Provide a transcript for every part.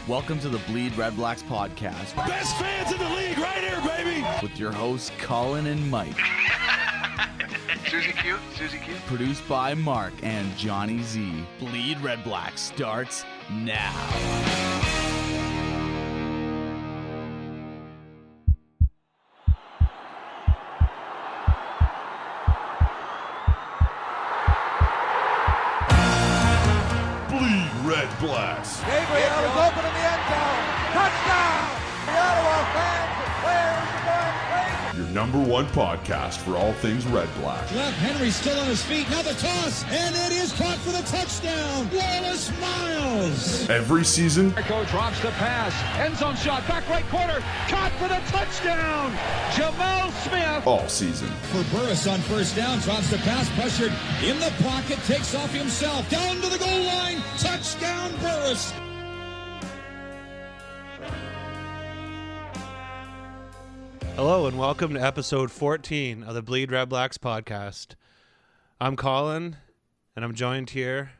Welcome to the BleedRedBlacks podcast. Best fans in the league right here, baby! With your hosts, Colin and Mike. Susie Q. Produced by Mark and Johnny Z. BleedRedBlacks starts now. BleedRedBlacks. Gabriel is open in the end zone. Touchdown! The Ottawa fans and players are going crazy. Your number one podcast for all things Red Black. Left, Henry still on his feet. Now the toss, and it is caught for the touchdown. Wallace Miles. Every season, Marco drops the pass. End zone shot. Back right corner. Caught for the touchdown. Jamal Smith. all season. For Burris on first down, drops the pass, pressured in the pocket, takes off himself. Down to the goal line. Touchdown, Burris. Hello and welcome to episode 14 of the BleedRedBlacks podcast. I'm Colin, and I'm joined here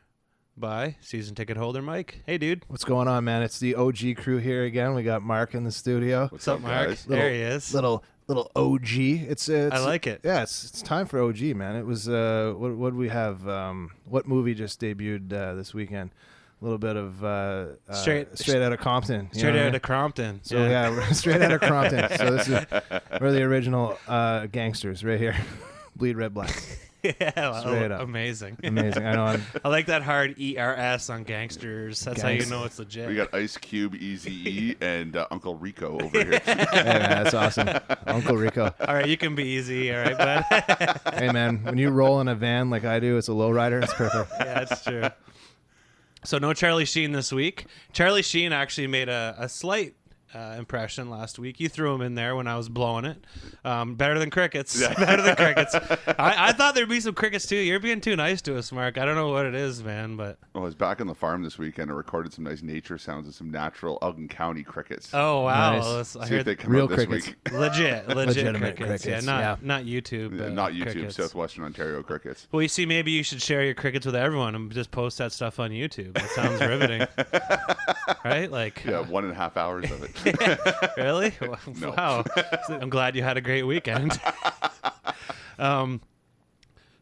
by season ticket holder Mike. Hey, dude. What's going on, man? It's the OG crew here again. We got Mark in the studio. What's up, Mark? guys? There he is. Little OG. It's I like it. Yeah, it's time for OG, man. It was what do we have? What movie just debuted this weekend? A little bit of straight out of Compton. Straight out of Crompton. So yeah, we're straight out of Compton. So we're the original gangsters right here. Bleed Red Blacks. Yeah, Straight up. Amazing. Amazing. I know. I like that hard ERS on gangsters. That's how you know it's legit. We got Ice Cube, Eazy-E, and Uncle Rico over here. Hey, man, that's awesome, Uncle Rico. All right, you can be easy. All right, bud. Hey, man, when you roll in a van like I do, it's a lowrider. It's perfect. Yeah, that's true. So no Charlie Sheen this week. Charlie Sheen actually made a slight impression last week. You threw him in there when I was blowing it. Better than crickets. Better than crickets. I thought there'd be some crickets too. You're being too nice to us, Mark. I don't know what it is, man, but... I was back on the farm this weekend and recorded some nice nature sounds of some natural Elgin County crickets. Oh, wow. Nice. I See if heard they come real out this crickets. week. legitimate Legitimate crickets. crickets, Yeah, not YouTube. Not YouTube, crickets. Southwestern Ontario crickets. Well, you see, maybe you should share your crickets with everyone and just post that stuff on YouTube. That sounds riveting. Right? Like... Yeah, 1.5 hours of it. Really? No. Wow. I'm glad you had a great weekend.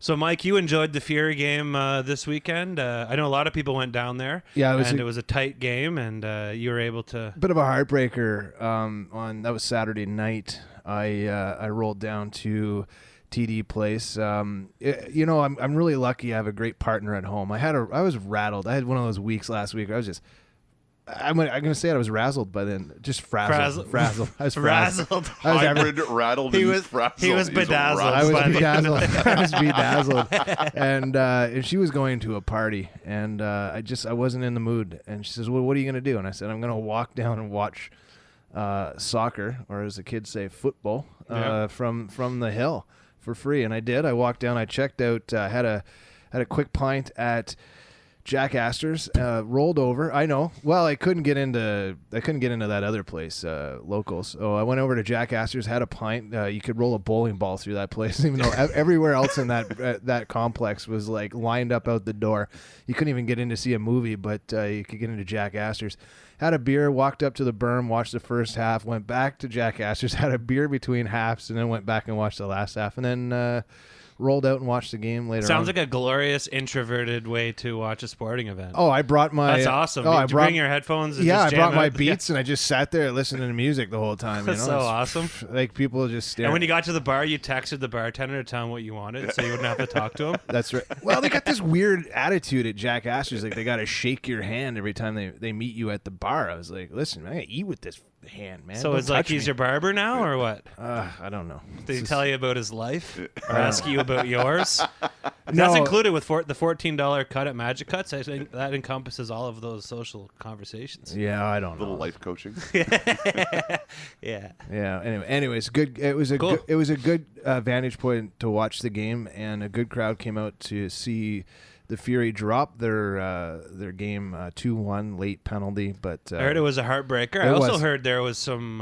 So, Mike, you enjoyed the Fury game this weekend. I know a lot of people went down there. Yeah, it was a tight game, and you were able to... Bit of a heartbreaker. On that was Saturday night. I rolled down to TD Place. I'm really lucky. I have a great partner at home. I was rattled. I had one of those weeks last week where I was just... I'm going to say I was razzled by then. Just frazzled. I was frazzled. Hybrid, rattled, He and was- frazzled. he was He's a bedazzled. I was razzled. bedazzled. I was bedazzled. And she was going to a party, and I wasn't in the mood. And she says, "Well, what are you going to do?" And I said, "I'm going to walk down and watch soccer, or as the kids say, football, from the hill for free." And I did. I walked down. I checked out. Had a quick pint at Jack Astor's, rolled over. I know. Well, I couldn't get into that other place, locals. So I went over to Jack Astor's, had a pint. You could roll a bowling ball through that place, even though everywhere else in that complex was like lined up out the door. You couldn't even get in to see a movie, but you could get into Jack Astor's. Had a beer, walked up to the berm, watched the first half, went back to Jack Astor's, had a beer between halves, and then went back and watched the last half, and then rolled out and watched the game later on. Sounds like a glorious introverted way to watch a sporting event. Oh, I brought my... That's awesome. Oh, Did you bring your headphones? And Yeah, just I jam brought my out? Beats, and I just sat there listening to music the whole time. That's so awesome. Like, people just staring. And when you got to the bar, you texted the bartender to tell him what you wanted, so you wouldn't have to talk to him. That's right. Well, they got this weird attitude at Jack Astor's. Like, they got to shake your hand every time they meet you at the bar. I was like, listen, I got to eat with this hand, man. So Don't it's like touch he's me. your barber now, or what? I don't know. Did he It's tell you about his life, or ask you about yours? No. That's included with the $14 cut at Magic Cuts. I think that encompasses all of those social conversations. Yeah, I don't know. Little life coaching. Yeah. Yeah. Anyways, good. It was a Cool. good vantage point to watch the game, and a good crowd came out to see the Fury drop their game 2-1 late penalty. But I heard it was a heartbreaker. I it also was. heard there was some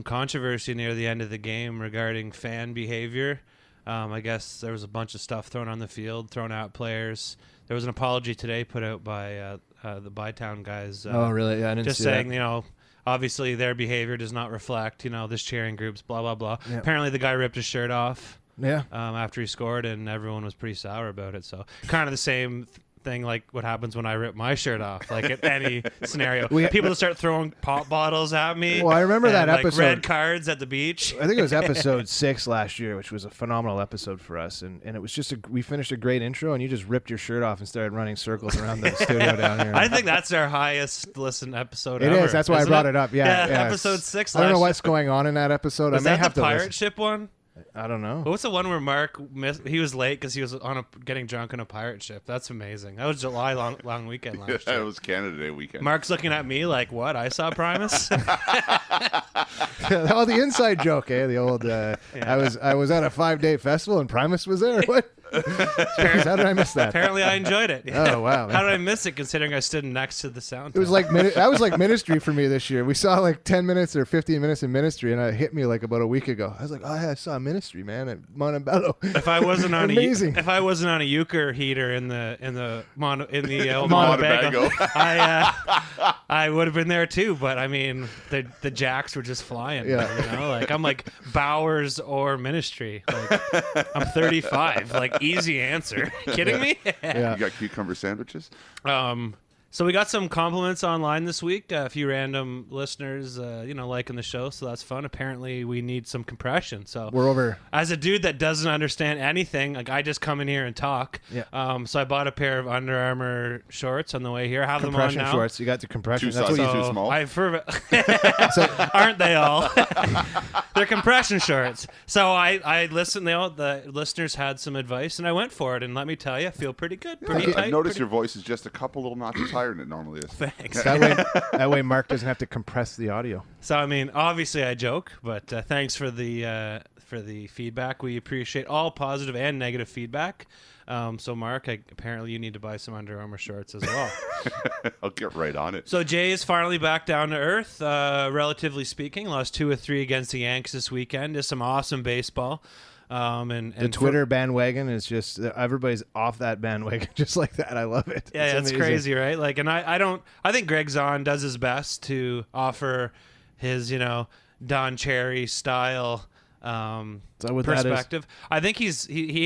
controversy near the end of the game regarding fan behavior. I guess there was a bunch of stuff thrown on the field, thrown at players. There was an apology today put out by the Bytown guys. Oh, really? Yeah, I didn't just see saying, that. Obviously their behavior does not reflect, this cheering group's blah, blah, blah. Yeah. Apparently the guy ripped his shirt off Yeah. after he scored, and everyone was pretty sour about it. So kind of the same thing like what happens when I rip my shirt off, like at any scenario. People start throwing pop bottles at me. Well, I remember that like episode. red cards at the beach. I think it was episode 6 last year, which was a phenomenal episode for us. And it was just we finished a great intro, and you just ripped your shirt off and started running circles around the studio down here. I think that's our highest listened episode It ever. is. That's why I brought it up. Yeah. Episode 6 I don't know last what's going on in that episode. Was I may that have the to pirate listen. ship one? I don't know. What was the one where Mark missed? He was late because he was getting drunk on a pirate ship. That's amazing. That was July long weekend last year. It was Canada Day weekend. Mark's looking at me like, what? I saw Primus? Oh, the inside joke, eh? The old. I was at a 5-day festival and Primus was there. What? Jeez, how did I miss that? Apparently, I enjoyed it. Oh wow! How did I miss it? Considering I stood next to the sound. It was like that was like ministry for me this year. We saw like 10 minutes or 15 minutes in ministry, and it hit me like about a week ago. I was like, oh yeah, I saw ministry, man, at Montebello. If I wasn't on Amazing. if I wasn't on a euchre heater in the old Montebello. I would have been there too. But I mean, the jacks were just flying. Yeah. Like I'm like Bowers or ministry. Like I'm 35. Like easy answer. Kidding me? Yeah. You got cucumber sandwiches? So we got some compliments online this week. A few random listeners, liking the show, so that's fun. Apparently, we need some compression. So We're over. as a dude that doesn't understand anything, like I just come in here and talk. Yeah. So I bought a pair of Under Armour shorts on the way here. I have them on Compression now. shorts. You got the compression. Too That's what saucy, you. too small? Aren't they all? They're compression shorts. So I listened. The listeners had some advice, and I went for it. And let me tell you, I feel pretty good, pretty tight. I noticed pretty- your voice is just a couple little notches higher than it normally is. Thanks. That way, Mark doesn't have to compress the audio. So I mean, obviously I joke, but thanks for the feedback. We appreciate all positive and negative feedback. So Mark, apparently you need to buy some Under Armour shorts as well. I'll get right on it. So Jay is finally back down to earth, relatively speaking. Lost 2 or 3 against the Yanks this weekend. Just some awesome baseball. And The Twitter bandwagon is just everybody's off that bandwagon just like that. I love it. Yeah, it's amazing. crazy, right? Like, and I think Greg Zahn does his best to offer his, Don Cherry style So what that is- perspective. I think he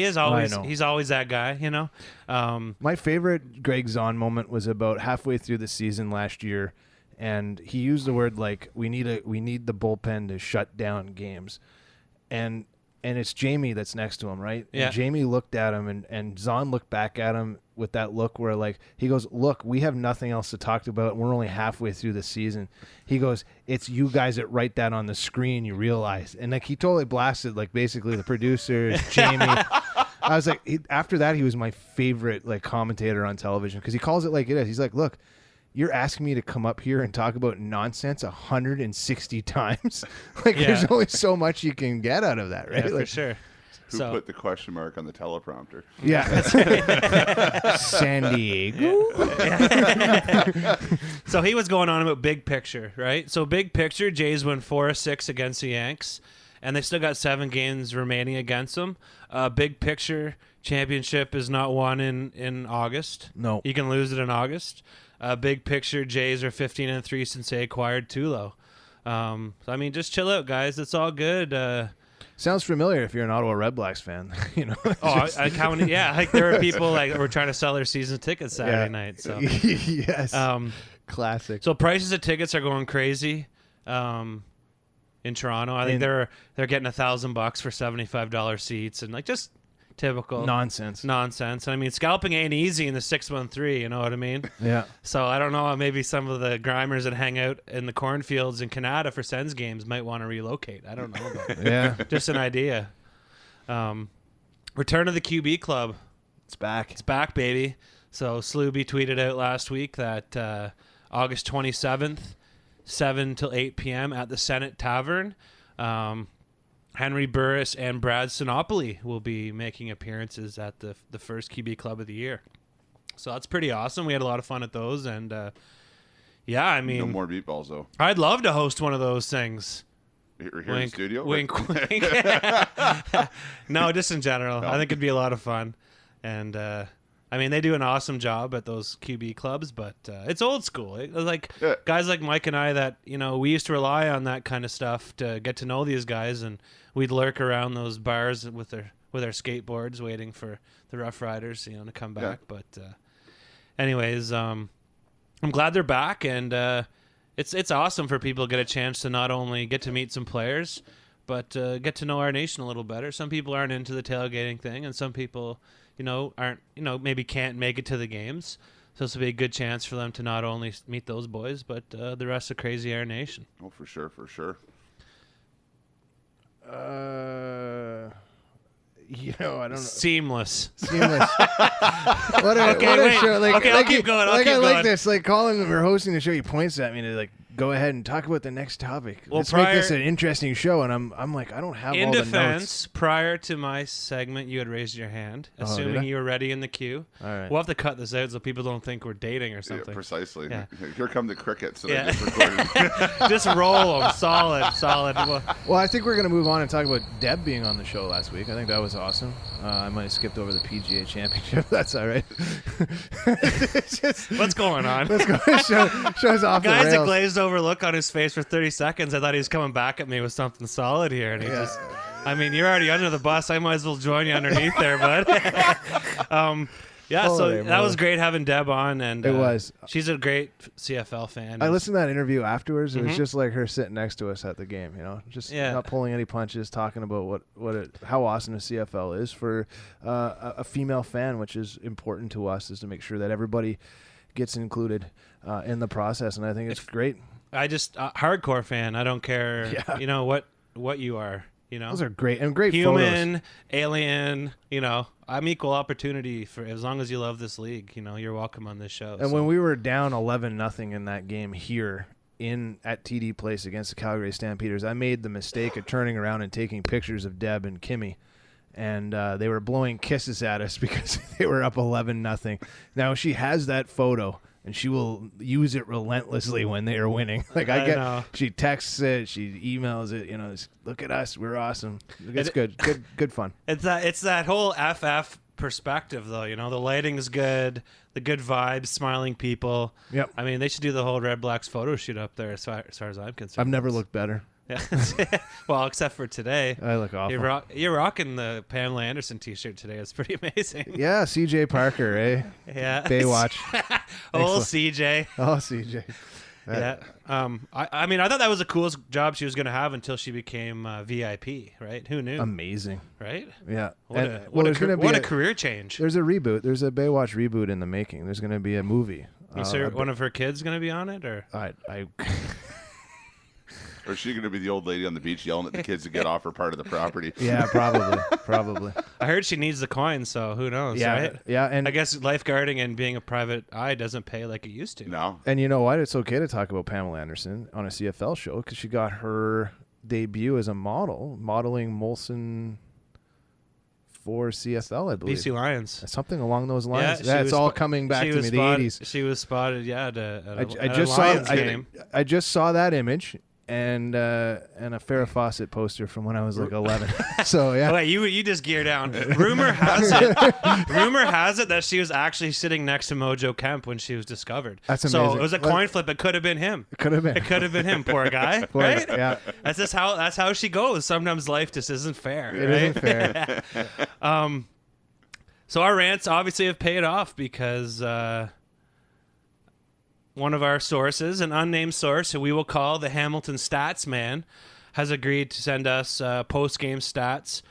is always know. he's always that guy, My favorite Greg Zahn moment was about halfway through the season last year, and he used the word like we need the bullpen to shut down games, and it's Jamie that's next to him, right? Yeah. And Jamie looked at him, and Zahn looked back at him with that look where like he goes, "Look, we have nothing else to talk about. And we're only halfway through the season." He goes, "It's you guys that write that on the screen. You realize." And like he totally blasted like basically the producers, Jamie. I was like, after that, he was my favorite like commentator on television because he calls it like it is. He's like, "Look, you're asking me to come up here and talk about nonsense 160 times. Like, there's only so much you can get out of that, right?" Yeah, Like, for sure. Who put the question mark on the teleprompter? Yeah, that's right. San Diego. So he was going on about big picture, right? So big picture, Jays won 4-6 against the Yanks, and they still got 7 games remaining against them. Big picture championship is not won in August. No. You can lose it in August. Big picture, Jays are 15-3 since they acquired Tulo. So I mean, just chill out, guys. It's all good. Sounds familiar if you're an Ottawa Redblacks fan. I counted. Yeah, like there were people like that were trying to sell their season tickets Saturday night. So yes, classic. So prices of tickets are going crazy. In Toronto, I think they're getting $1,000 for $75 seats, and like just typical nonsense. And I mean, scalping ain't easy in the 613. You know what I mean? Yeah. So I don't know. Maybe some of the grimers that hang out in the cornfields in Canada for Sens games might want to relocate. I don't know. But Yeah. just an idea. Return of the QB Club. It's back. It's back, baby. So Sluby tweeted out last week that August 27th, 7 till 8 p.m. at the Senate Tavern, Henry Burris and Brad Sinopoli will be making appearances at the first QB Club of the year. So that's pretty awesome. We had a lot of fun at those, and yeah, I mean, No more meatballs though. I'd love to host one of those things. Here in the studio? Wink, wink. No, just in general. I think it'd be a lot of fun. And, I mean, they do an awesome job at those QB clubs, but it's old school. Guys like Mike and I that, we used to rely on that kind of stuff to get to know these guys, and we'd lurk around those bars with our skateboards waiting for the Rough Riders, to come back. Yeah. But anyways, I'm glad they're back, and it's awesome for people to get a chance to not only get to meet some players, but get to know our nation a little better. Some people aren't into the tailgating thing, and some people, aren't, maybe can't make it to the games. So this will be a good chance for them to not only meet those boys, but the rest of Crazy Air Nation. Oh, for sure. I don't know. Seamless. What a show. I'll keep going. I like this. Like Colin, we're hosting the show. He points at me to go ahead and talk about the next topic. Well, Let's make this an interesting show. And I'm like, I don't have all the notes. In defense, prior to my segment, you had raised your hand, assuming you were ready in the queue. All right. We'll have to cut this out so people don't think we're dating or something. Yeah, precisely. Yeah. Here come the crickets. Yeah. I just recorded. Just roll them. Solid. Well, I think we're going to move on and talk about Deb being on the show last week. I think that was awesome. I might have skipped over the PGA Championship. That's all right. What's going on? Let's go. Show's off the rails. Guy's a glazed over look on his face for 30 seconds. I thought he was coming back at me with something solid here, and you're already under the bus. I might as well join you underneath there, bud. That was great having Deb on, and it was. She's a great CFL fan. I listened to that interview afterwards. It was just like her sitting next to us at the game, just not pulling any punches, talking about how awesome the CFL is for a female fan, which is important to us, is to make sure that everybody gets included in the process, and I think it's great. I just hardcore fan. I don't care, what you are. Those are great and great human, photos. alien. I'm equal opportunity for as long as you love this league. You're welcome on this show. And when we were down 11-0 in that game here at TD Place against the Calgary Stampeders, I made the mistake of turning around and taking pictures of Deb and Kimmy, and they were blowing kisses at us because they were up 11-0. Now she has that photo, and she will use it relentlessly when they are winning. She texts it, she emails it. Look at us, we're awesome. It's good fun. It's that whole FF perspective, though. The lighting's good, the good vibes, smiling people. Yep. I mean, they should do the whole Red Blacks photo shoot up there, as far as I'm concerned. I've never looked better. Yeah. Well, except for today. I look awful. You're rocking the Pamela Anderson t-shirt today. It's pretty amazing. Yeah, CJ Parker, eh? Yeah. Baywatch. CJ. Oh, CJ. Yeah. I mean, I thought that was the coolest job she was going to have until she became VIP, right? Who knew? Amazing. Right? Yeah. What a career change. There's a reboot. There's a Baywatch reboot in the making. There's going to be a movie. Is there one of her kids going to be on it? Or Or is she going to be the old lady on the beach yelling at the kids to get off her part of the property? Yeah, probably. I heard she needs the coin, so who knows, right? Yeah, and I guess lifeguarding and being a private eye doesn't pay like it used to. No. And you know what? It's okay to talk about Pamela Anderson on a CFL show because she got her debut as a model, modeling Molson for CFL, I believe. BC Lions. Something along those lines. Yeah, it's all coming back to me, the 80s. She was spotted, at a Lions game. I just saw that image. And a Farrah Fawcett poster from when I was like 11. So yeah. Wait, you just gear down. Rumor has it that she was actually sitting next to Mojo Kemp when she was discovered. That's amazing. So it was a coin flip. It could have been him. It could have been him. Poor guy. Right? Yeah. That's how she goes. Sometimes life just isn't fair. It isn't fair. So our rants obviously have paid off because. One of our sources, an unnamed source who we will call the Hamilton Stats Man, has agreed to send us post-game stats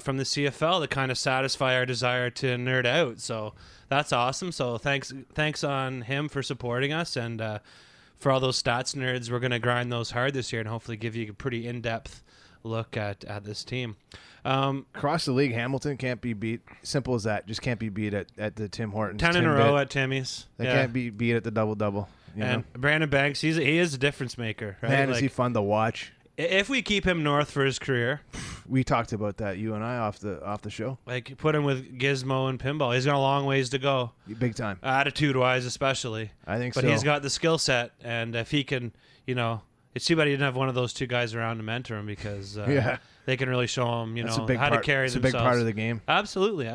from the CFL to kind of satisfy our desire to nerd out. So that's awesome. So thanks on him for supporting us. And for all those stats nerds, we're going to grind those hard this year and hopefully give you a pretty in-depth look at this team. Across the league, Hamilton can't be beat. Simple as that. Just can't be beat at the Tim Hortons. 10 in a row at Timmy's. They can't be beat at the double-double. And Brandon Banks, he is a difference maker. Right? Man, is he fun to watch. If we keep him north for his career. We talked about that, you and I, off the show. Like, put him with Gizmo and Pinball. He's got a long ways to go. Big time. Attitude-wise, especially. I think so. But he's got the skill set, and if he can, it's too bad he didn't have one of those two guys around to mentor him because they can really show him, That's how to carry themselves. It's a big part of the game. Absolutely.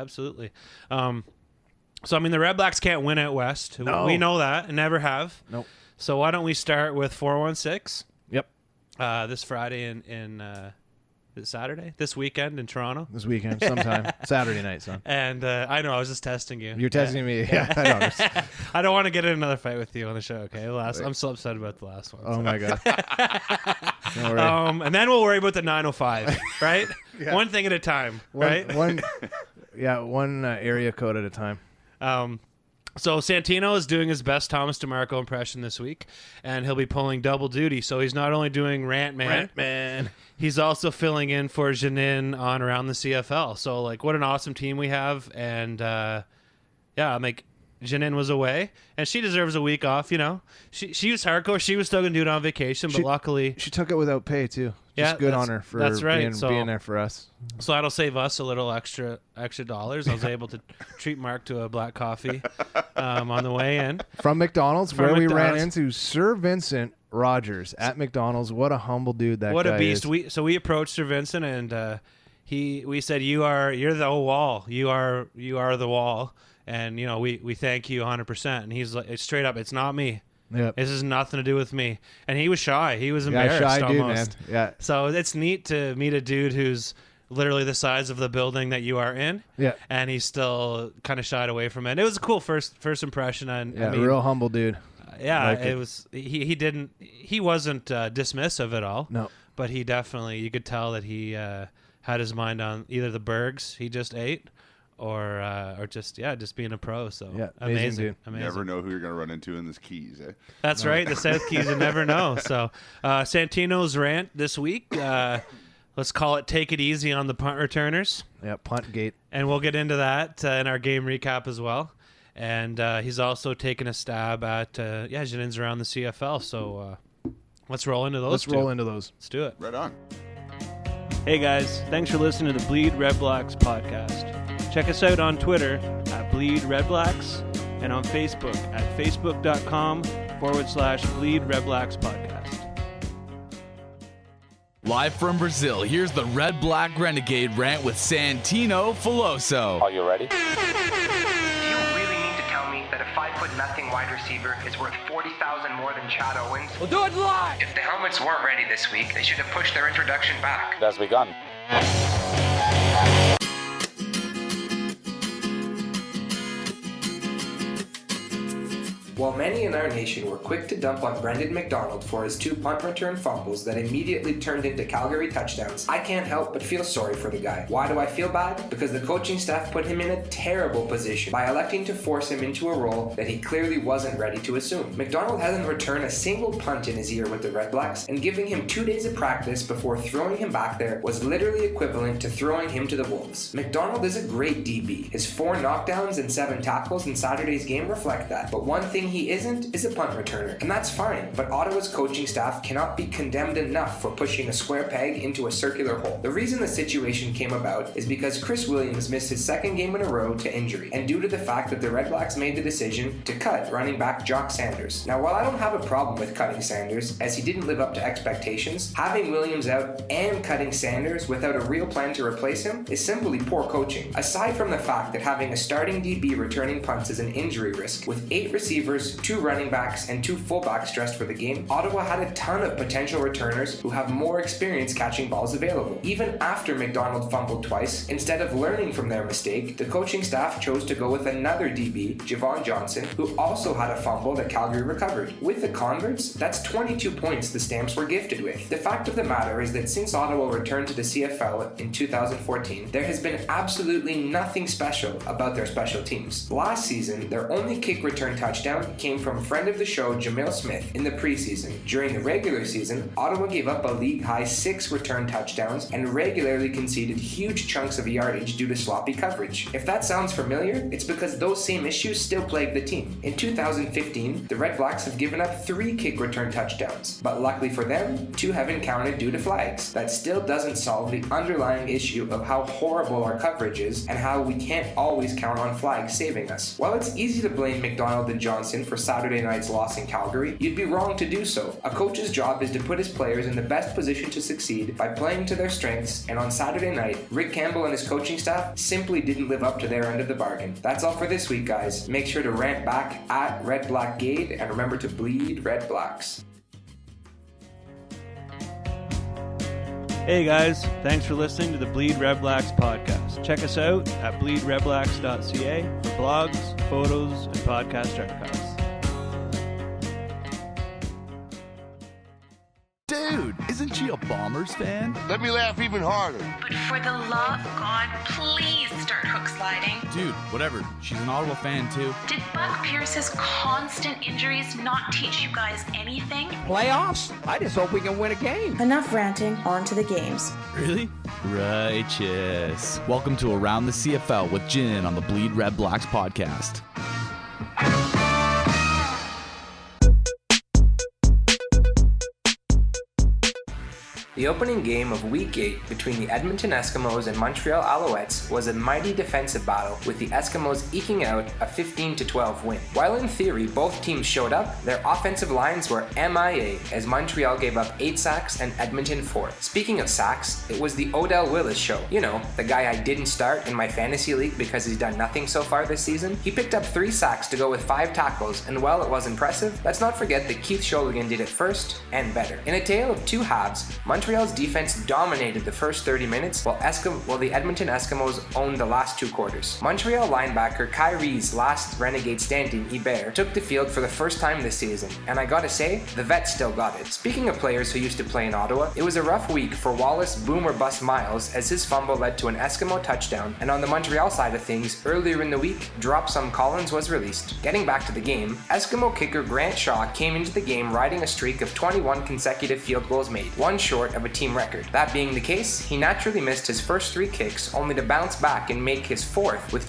So, I mean, the Red Blacks can't win out West. No. We know that and never have. Nope. So why don't we start with 416? Yep. This Friday in is it Saturday? This weekend in Toronto? This weekend, sometime. Saturday night, son. And I know, I was just testing you. You're testing me. Yeah, I know. I don't want to get in another fight with you on the show, okay? I'm so upset about the last one. Oh, my God. Don't worry. And then we'll worry about the 905, right? Yeah. One thing at a time, right? One area code at a time. So Santino is doing his best Thomas DeMarco impression this week, and he'll be pulling double duty. So he's not only doing Rant Man, he's also filling in for Janine on Around the CFL. So, like, what an awesome team we have. And, Janine was away, and she deserves a week off, She was hardcore. She was still going to do it on vacation, but luckily... She took it without pay, too. Yeah, Just good on her for being there for us. So that'll save us a little extra dollars. I was able to treat Mark to a black coffee on the way in. From McDonald's, where we ran McDonald's. into Sir Vincent Rogers at McDonald's. What a humble dude that guy is. What a beast. We approached Sir Vincent, and we said, you're the wall. You are the wall. And, we thank you 100%. And he's like, straight up, it's not me. Yep. This has nothing to do with me. And he was shy. He was embarrassed shy dude, almost. man. Yeah. So it's neat to meet a dude who's literally the size of the building that you are in. Yeah. And he's still kind of shied away from it. It was a cool first impression. And Yeah, I mean, real humble dude. Yeah, Like it was. He wasn't dismissive at all. No. But he definitely, you could tell that he had his mind on either the burgers he just ate, or just being a pro. So yeah, amazing dude. You never know who you're going to run into in this Keys. That's right. The South Keys, you never know. So Santino's rant this week. Let's call it "Take It Easy on the Punt Returners." Yeah, punt gate. And we'll get into that in our game recap as well. And he's also taking a stab at Janine's around the CFL. So let's roll into those. Let's do it. Right on. Hey guys, thanks for listening to the Bleed Red Blacks podcast. Check us out on Twitter at BleedRedBlacks and on Facebook at facebook.com/BleedRedBlacks podcast. Live from Brazil, here's the Red Black Renegade rant with Santino Filoso. Are you ready? Do you really mean to tell me that a 5'0" wide receiver is worth $40,000 more than Chad Owens? We'll do it live! If the helmets weren't ready this week, they should have pushed their introduction back. That's begun. While many in our nation were quick to dump on Brendan McDonald for his 2 punt return fumbles that immediately turned into Calgary touchdowns, I can't help but feel sorry for the guy. Why do I feel bad? Because the coaching staff put him in a terrible position by electing to force him into a role that he clearly wasn't ready to assume. McDonald hasn't returned a single punt in his year with the Red Blacks, and giving him 2 days of practice before throwing him back there was literally equivalent to throwing him to the Wolves. McDonald is a great DB. His 4 knockdowns and 7 tackles in Saturday's game reflect that. But one thing he isn't is a punt returner, and that's fine, but Ottawa's coaching staff cannot be condemned enough for pushing a square peg into a circular hole. The reason the situation came about is because Chris Williams missed his 2nd game in a row to injury, and due to the fact that the Red Blacks made the decision to cut running back Jock Sanders. Now, while I don't have a problem with cutting Sanders, as he didn't live up to expectations, having Williams out and cutting Sanders without a real plan to replace him is simply poor coaching. Aside from the fact that having a starting DB returning punts is an injury risk, with 8 receivers, 2 running backs, and 2 fullbacks dressed for the game, Ottawa had a ton of potential returners who have more experience catching balls available. Even after McDonald fumbled twice, instead of learning from their mistake, the coaching staff chose to go with another DB, Javon Johnson, who also had a fumble that Calgary recovered. With the converts, that's 22 points the Stamps were gifted with. The fact of the matter is that since Ottawa returned to the CFL in 2014, there has been absolutely nothing special about their special teams. Last season, their only kick return touchdown came from friend of the show Jamil Smith in the preseason. During the regular season, Ottawa gave up a league-high 6 return touchdowns and regularly conceded huge chunks of yardage due to sloppy coverage. If that sounds familiar, it's because those same issues still plague the team. In 2015, the Red Blacks have given up 3 kick return touchdowns, but luckily for them, 2 have been counted due to flags. That still doesn't solve the underlying issue of how horrible our coverage is and how we can't always count on flags saving us. While it's easy to blame McDonald and Johnson Edmondson for Saturday night's loss in Calgary, you'd be wrong to do so. A coach's job is to put his players in the best position to succeed by playing to their strengths, and on Saturday night, Rick Campbell and his coaching staff simply didn't live up to their end of the bargain. That's all for this week, guys. Make sure to rant back at RedBlackGade, and remember to bleed Red Blacks. Hey guys, thanks for listening to the Bleed Red Blacks podcast. Check us out at bleedredblacks.ca for blogs, photos, and podcast archives. Dude, isn't she a Bombers fan? Let me laugh even harder. But for the love of God, please start hook sliding. Dude, whatever. She's an Ottawa fan too. Did Buck Pierce's constant injuries not teach you guys anything? Playoffs? I just hope we can win a game. Enough ranting, on to the games. Really? Righteous. Welcome to Around the CFL with Jin on the Bleed Red Blacks podcast. The opening game of Week 8 between the Edmonton Eskimos and Montreal Alouettes was a mighty defensive battle, with the Eskimos eking out a 15-12 win. While in theory both teams showed up, their offensive lines were MIA as Montreal gave up 8 sacks and Edmonton 4. Speaking of sacks, it was the Odell Willis show. You know, the guy I didn't start in my fantasy league because he's done nothing so far this season. He picked up 3 sacks to go with 5 tackles, and while it was impressive, let's not forget that Keith Sholigan did it first and better. In a tale of two halves, Montreal's defense dominated the first 30 minutes, while the Edmonton Eskimos owned the last 2 quarters. Montreal linebacker Kyrie's last Renegade standing, Hebert, took the field for the first time this season, and I gotta say, the vet still got it. Speaking of players who used to play in Ottawa, it was a rough week for Wallace Boom or Bust Miles as his fumble led to an Eskimo touchdown, and on the Montreal side of things, earlier in the week, Drop Some Collins was released. Getting back to the game, Eskimo kicker Grant Shaw came into the game riding a streak of 21 consecutive field goals made, one short of a team record. That being the case, he naturally missed his first 3 kicks, only to bounce back and make his 4th, with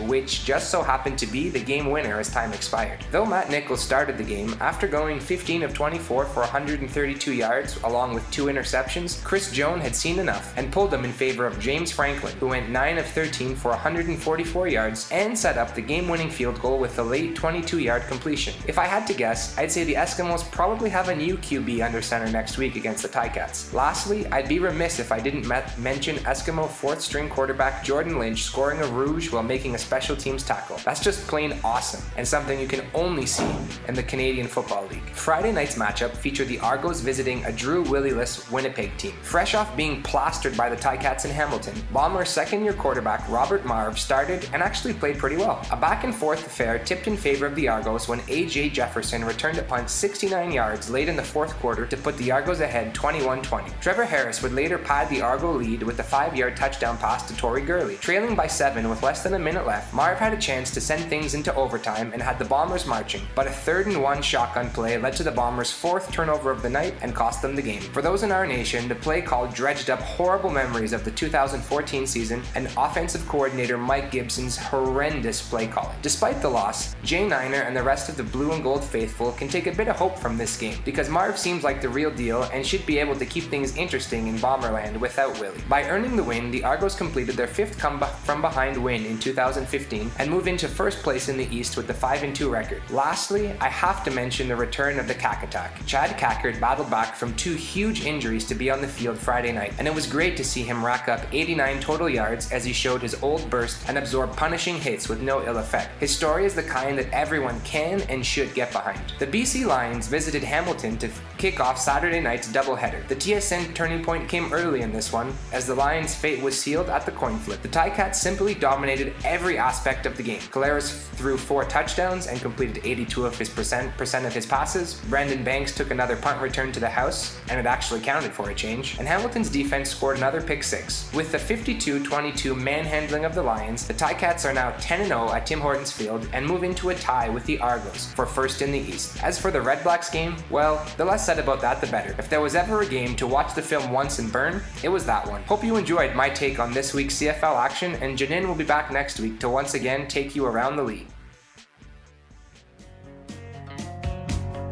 which just so happened to be the game winner as time expired. Though Matt Nichols started the game, after going 15 of 24 for 132 yards along with 2 interceptions, Chris Jones had seen enough and pulled him in favor of James Franklin, who went 9 of 13 for 144 yards and set up the game-winning field goal with a late 22-yard completion. If I had to guess, I'd say the Eskimos probably have a new QB under center next week against the Ticats. Lastly, I'd be remiss if I didn't mention Eskimo 4th-string quarterback Jordan Lynch scoring a rouge while making a special teams tackle. That's just plain awesome, and something you can only see in the Canadian Football League. Friday night's matchup featured the Argos visiting a Drew Willey-less Winnipeg team. Fresh off being plastered by the Ticats in Hamilton, Bombers' second-year quarterback Robert Marv started and actually played pretty well. A back-and-forth affair tipped in favor of the Argos when A.J. Jefferson returned a punt 69 yards late in the 4th quarter to put the Argos ahead 21-20. Trevor Harris would later pad the Argo lead with a 5-yard touchdown pass to Torrey Gurley. Trailing by 7 with less than a minute left, Marv had a chance to send things into overtime and had the Bombers marching, but a 3rd-and-1 shotgun play led to the Bombers' 4th turnover of the night and cost them the game. For those in our nation, the play call dredged up horrible memories of the 2014 season and offensive coordinator Mike Gibson's horrendous play calling. Despite the loss, Jay Niner and the rest of the blue and gold faithful can take a bit of hope from this game, because Marv seems like the real deal and should be able to keep things interesting in Bomberland without Willie. By earning the win, the Argos completed their 5th come-from-behind win in 2015 and move into 1st place in the East with the 5-2 record. Lastly, I have to mention the return of the Cack Attack. Chad Cackard battled back from 2 huge injuries to be on the field Friday night, and it was great to see him rack up 89 total yards as he showed his old burst and absorbed punishing hits with no ill effect. His story is the kind that everyone can and should get behind. The BC Lions visited Hamilton to kick off Saturday night's doubleheader. The TSN turning point came early in this one, as the Lions' fate was sealed at the coin flip. The Ticats simply dominated every aspect of the game. Collaros threw 4 touchdowns and completed 82% of his passes. Brandon Banks took another punt return to the house, and it actually counted for a change. And Hamilton's defense scored another pick 6. With the 52-22 manhandling of the Lions, the Ticats are now 10-0 at Tim Hortons Field and move into a tie with the Argos for 1st in the East. As for the Red Blacks game, well, the less said about that the better. If there was ever a game to watch the film once and burn, it was that one. Hope you enjoyed my take on this week's CFL action, and Janine will be back next week to once again take you around the league.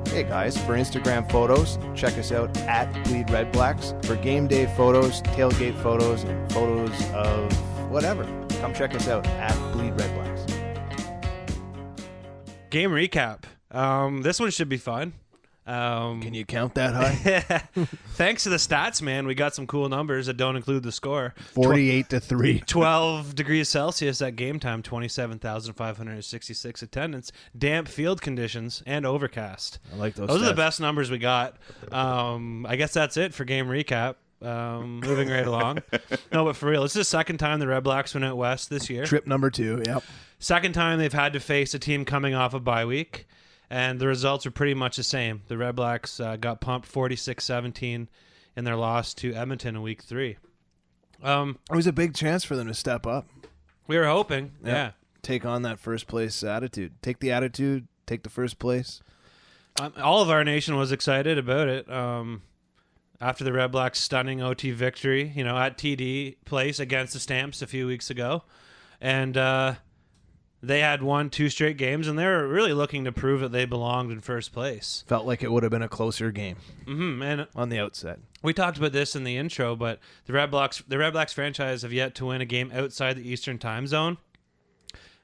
Hey guys, for Instagram photos, check us out at BleedRedBlacks. For game day photos, tailgate photos, and photos of whatever, come check us out at BleedRedBlacks. Game recap. This one should be fun. Can you count that high? Thanks to the stats, man, we got some cool numbers that don't include the score. 48-3. 12 degrees Celsius at game time, 27,566 attendance, damp field conditions, and overcast. I like those. Those stats. are the best numbers we got. I guess that's it for game recap. Moving right along. No, but for real, this is the second time the Red Blacks went out west this year. Trip number 2, yep. Second time they've had to face a team coming off a bye week. And the results are pretty much the same. The Red Blacks got pumped 46-17 in their loss to Edmonton in Week 3. It was a big chance for them to step up. We were hoping, yeah. Take on that first place attitude. Take the attitude, take the first place. All of our nation was excited about it. After the Red Blacks' stunning OT victory, at TD Place against the Stamps a few weeks ago. And they had won 2 straight games, and they were really looking to prove that they belonged in first place. Felt like it would have been a closer game and on the outset. We talked about this in the intro, but the Red Blacks franchise have yet to win a game outside the Eastern time zone.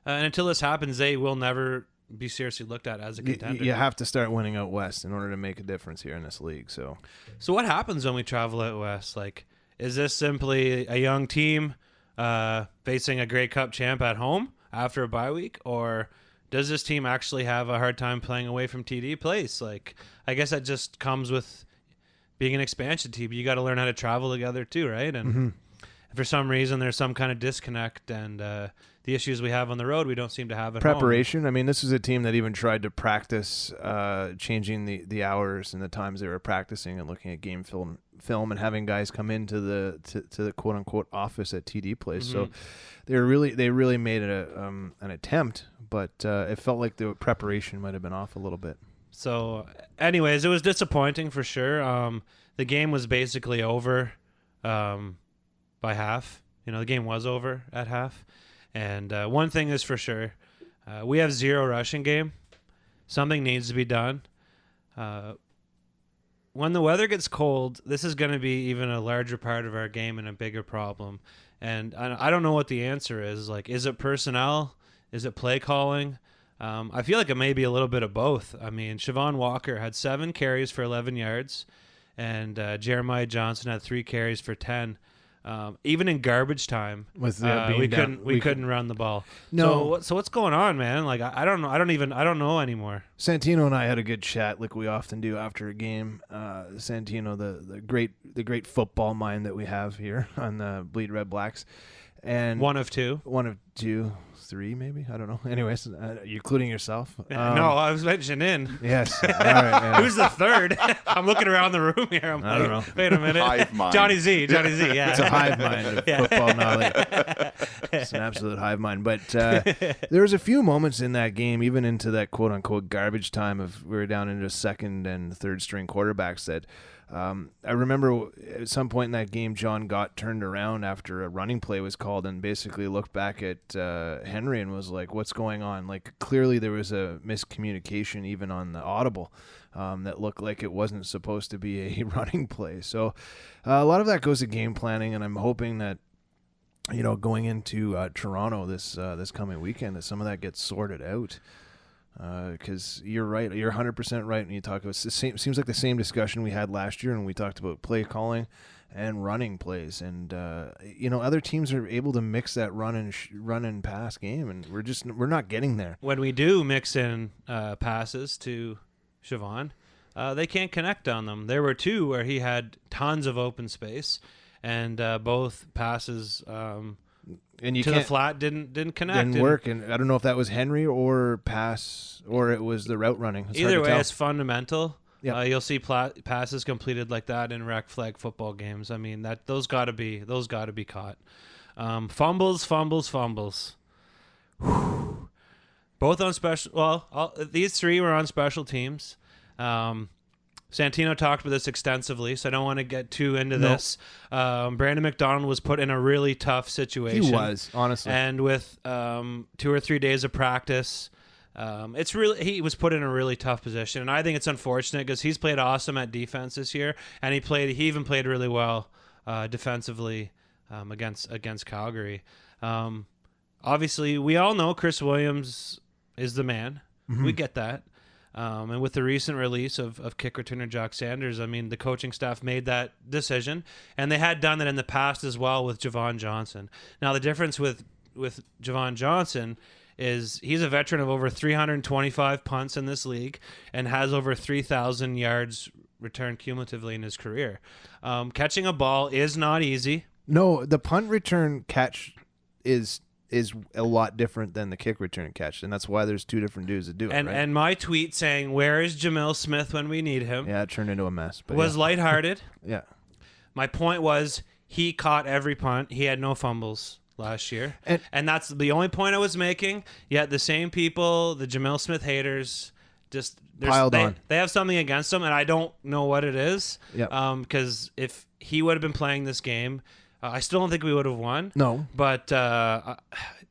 And until this happens, they will never be seriously looked at as a contender. You have to start winning out west in order to make a difference here in this league. So what happens when we travel out west? Like, is this simply a young team facing a Grey Cup champ at home after a bye week, or does this team actually have a hard time playing away from TD Place? Like, I guess that just comes with being an expansion team. You got to learn how to travel together too, right? And for some reason, there's some kind of disconnect, and the issues we have on the road, we don't seem to have at preparation. home. I mean, this is a team that even tried to practice changing the hours and the times they were practicing and looking at game film and having guys come into the quote unquote office at TD Place. So they really made it an attempt, but it felt like the preparation might have been off a little bit. So, anyways, it was disappointing for sure. The game was basically over by half. The game was over at half. And one thing is for sure, we have 0 rushing game. Something needs to be done. When the weather gets cold, this is going to be even a larger part of our game and a bigger problem. And I don't know what the answer is. Like, is it personnel? Is it play calling? I feel like it may be a little bit of both. I mean, Siobhan Walker had 7 carries for 11 yards, and Jeremiah Johnson had 3 carries for 10. Even in garbage time, we couldn't run the ball. No. So what's going on, man? Like, I don't know. I don't know anymore. Santino and I had a good chat, like we often do after a game. Santino, the great football mind that we have here on the Bleed Red Blacks, and one of two, 3 maybe, I don't know. Anyways, you including yourself? No, I was mentioning. Yes. All right, yeah. Who's the third? I'm looking around the room here. I don't know. Wait a minute. Hive mind. Johnny Z. Yeah. It's a hive mind of football knowledge. It's an absolute hive mind. But there was a few moments in that game, even into that quote unquote garbage time of we were down into second and third string quarterbacks that. I remember at some point in that game, John Gott turned around after a running play was called and basically looked back at Henry and was like, what's going on? Like, clearly there was a miscommunication even on the audible that looked like it wasn't supposed to be a running play. So a lot of that goes to game planning, and I'm hoping that, going into Toronto this coming weekend, that some of that gets sorted out. Because you're right, you're 100% right when you talk about seems like the same discussion we had last year when we talked about play calling and running plays, and other teams are able to mix that run and pass game, and we're not getting there. When we do mix in passes to Siobhan, they can't connect on them. There were 2 where he had tons of open space, and both passes. And you to the flat didn't connect. Didn't work, and I don't know if that was Henry or pass or it was the route running. Either way, it's fundamental. Yep. You'll see passes completed like that in rec flag football games. I mean, those got to be caught. Fumbles. Whew. Both on special. Well, these 3 were on special teams. Santino talked about this extensively, so I don't want to get too into this. Brandon McDonald was put in a really tough situation. He was, honestly. And with 2 or 3 days of practice, he was put in a really tough position. And I think it's unfortunate because he's played awesome at defense this year, and he even played really well defensively against Calgary. Obviously, we all know Chris Williams is the man. We get that. And with the recent release of kick returner Jock Sanders, I mean, the coaching staff made that decision, and they had done it in the past as well with Javon Johnson. Now, the difference with Javon Johnson is he's a veteran of over 325 punts in this league and has over 3,000 yards returned cumulatively in his career. Catching a ball is not easy. No, the punt return catch is a lot different than the kick return catch, and that's why there's two different dudes that do it. Right? And my tweet saying, "Where is Jamil Smith when we need him?" Yeah, it turned into a mess. But was lighthearted. Yeah. My point was he caught every punt. He had no fumbles last year, and that's the only point I was making. Yet the same people, the Jamil Smith haters, just piled on. They have something against him, and I don't know what it is. Yeah. Because if he would have been playing this game, I still don't think we would have won. No. But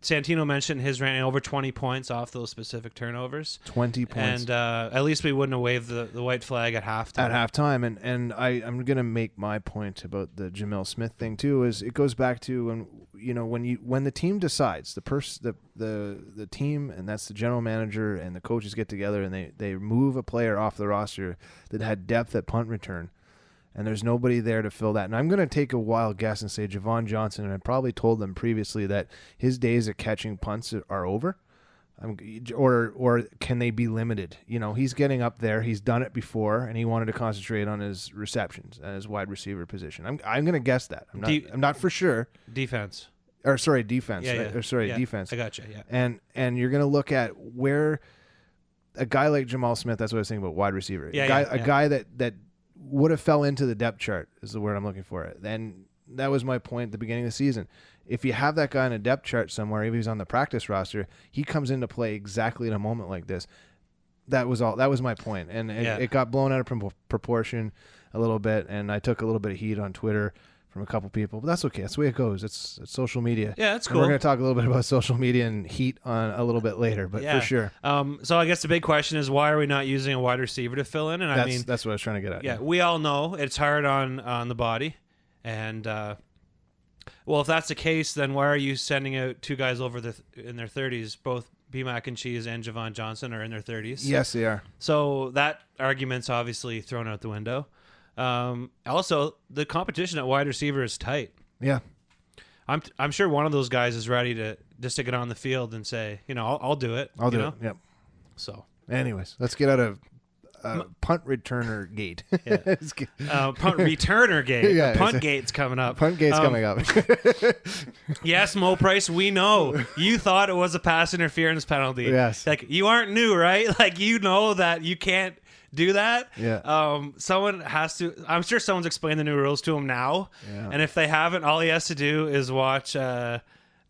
Santino mentioned his ran over 20 points off those specific turnovers. 20 points. And at least we wouldn't have waved the white flag at halftime. At halftime. And I'm going to make my point about the Jamil Smith thing, too, is it goes back to when the team decides, the team, and that's the general manager and the coaches get together and they move a player off the roster that had depth at punt return, and there's nobody there to fill that. And I'm going to take a wild guess and say Javon Johnson, and I probably told them previously that his days of catching punts are over. Or can they be limited? He's getting up there. He's done it before, and he wanted to concentrate on his receptions and his wide receiver position. I'm going to guess that. I'm not for sure. Defense. Defense. Yeah. Defense. I gotcha. Yeah. And you're going to look at where a guy like Jamal Smith. That's what I was thinking about wide receiver. A guy that would have fell into the depth chart is the word I'm looking for. And that was my point at the beginning of the season. If you have that guy on a depth chart somewhere, if he's on the practice roster, he comes into play exactly in a moment like this. That was all. That was my point. And it got blown out of proportion a little bit, and I took a little bit of heat on Twitter from a couple people, but that's okay. That's the way it goes. It's social media. Yeah, that's cool. And we're going to talk a little bit about social media and heat on a little bit later, but for sure. So I guess the big question is, why are we not using a wide receiver to fill in? And that's what I was trying to get at. Yeah, we all know it's hard on the body, and well, if that's the case, then why are you sending out two guys over in their 30s? Both B. Mac and Cheese and Javon Johnson are in their 30s. Yes, they are. So that argument's obviously thrown out the window. Also, the competition at wide receiver is tight. Yeah, I'm sure one of those guys is ready to just to get on the field and say, I'll do it. I'll do it. Yep. So, anyways, let's get out of punt returner gate. Punt returner gate. Yeah, punt gate's coming up. Punt gate's coming up. Yes, Mo Price, we know you thought it was a pass interference penalty. Yes, like you aren't new, right? Like that you can't do that. Yeah. Someone has to. I'm sure someone's explained the new rules to him now. Yeah. And if they haven't, all he has to do is watch the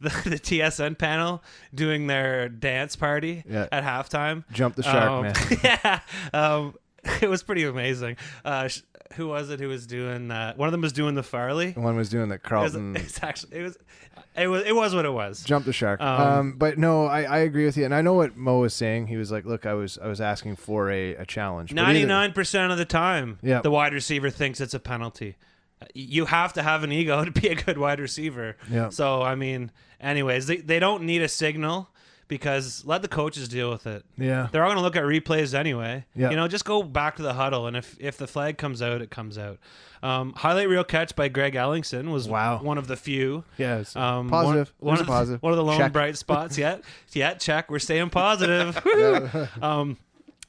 TSN panel doing their dance party at halftime. Jump the shark, man. Yeah. It was pretty amazing. Who was it who was doing that? One of them was doing the Farley. One was doing the Carlton. It was what it was. Jump the shark. But no, I agree with you, and I know what Mo was saying. He was like, "Look, I was asking for a challenge." 99% of the time, the wide receiver thinks it's a penalty. You have to have an ego to be a good wide receiver. Yeah. So I mean, anyways, they don't need a signal. Because let the coaches deal with it. Yeah. They're all going to look at replays anyway. Yeah. Just go back to the huddle, and if the flag comes out, it comes out. Highlight reel catch by Greg Ellingson was one of the few. Yes. Positive. One of the lone bright spots yet. Yeah, check. We're staying positive.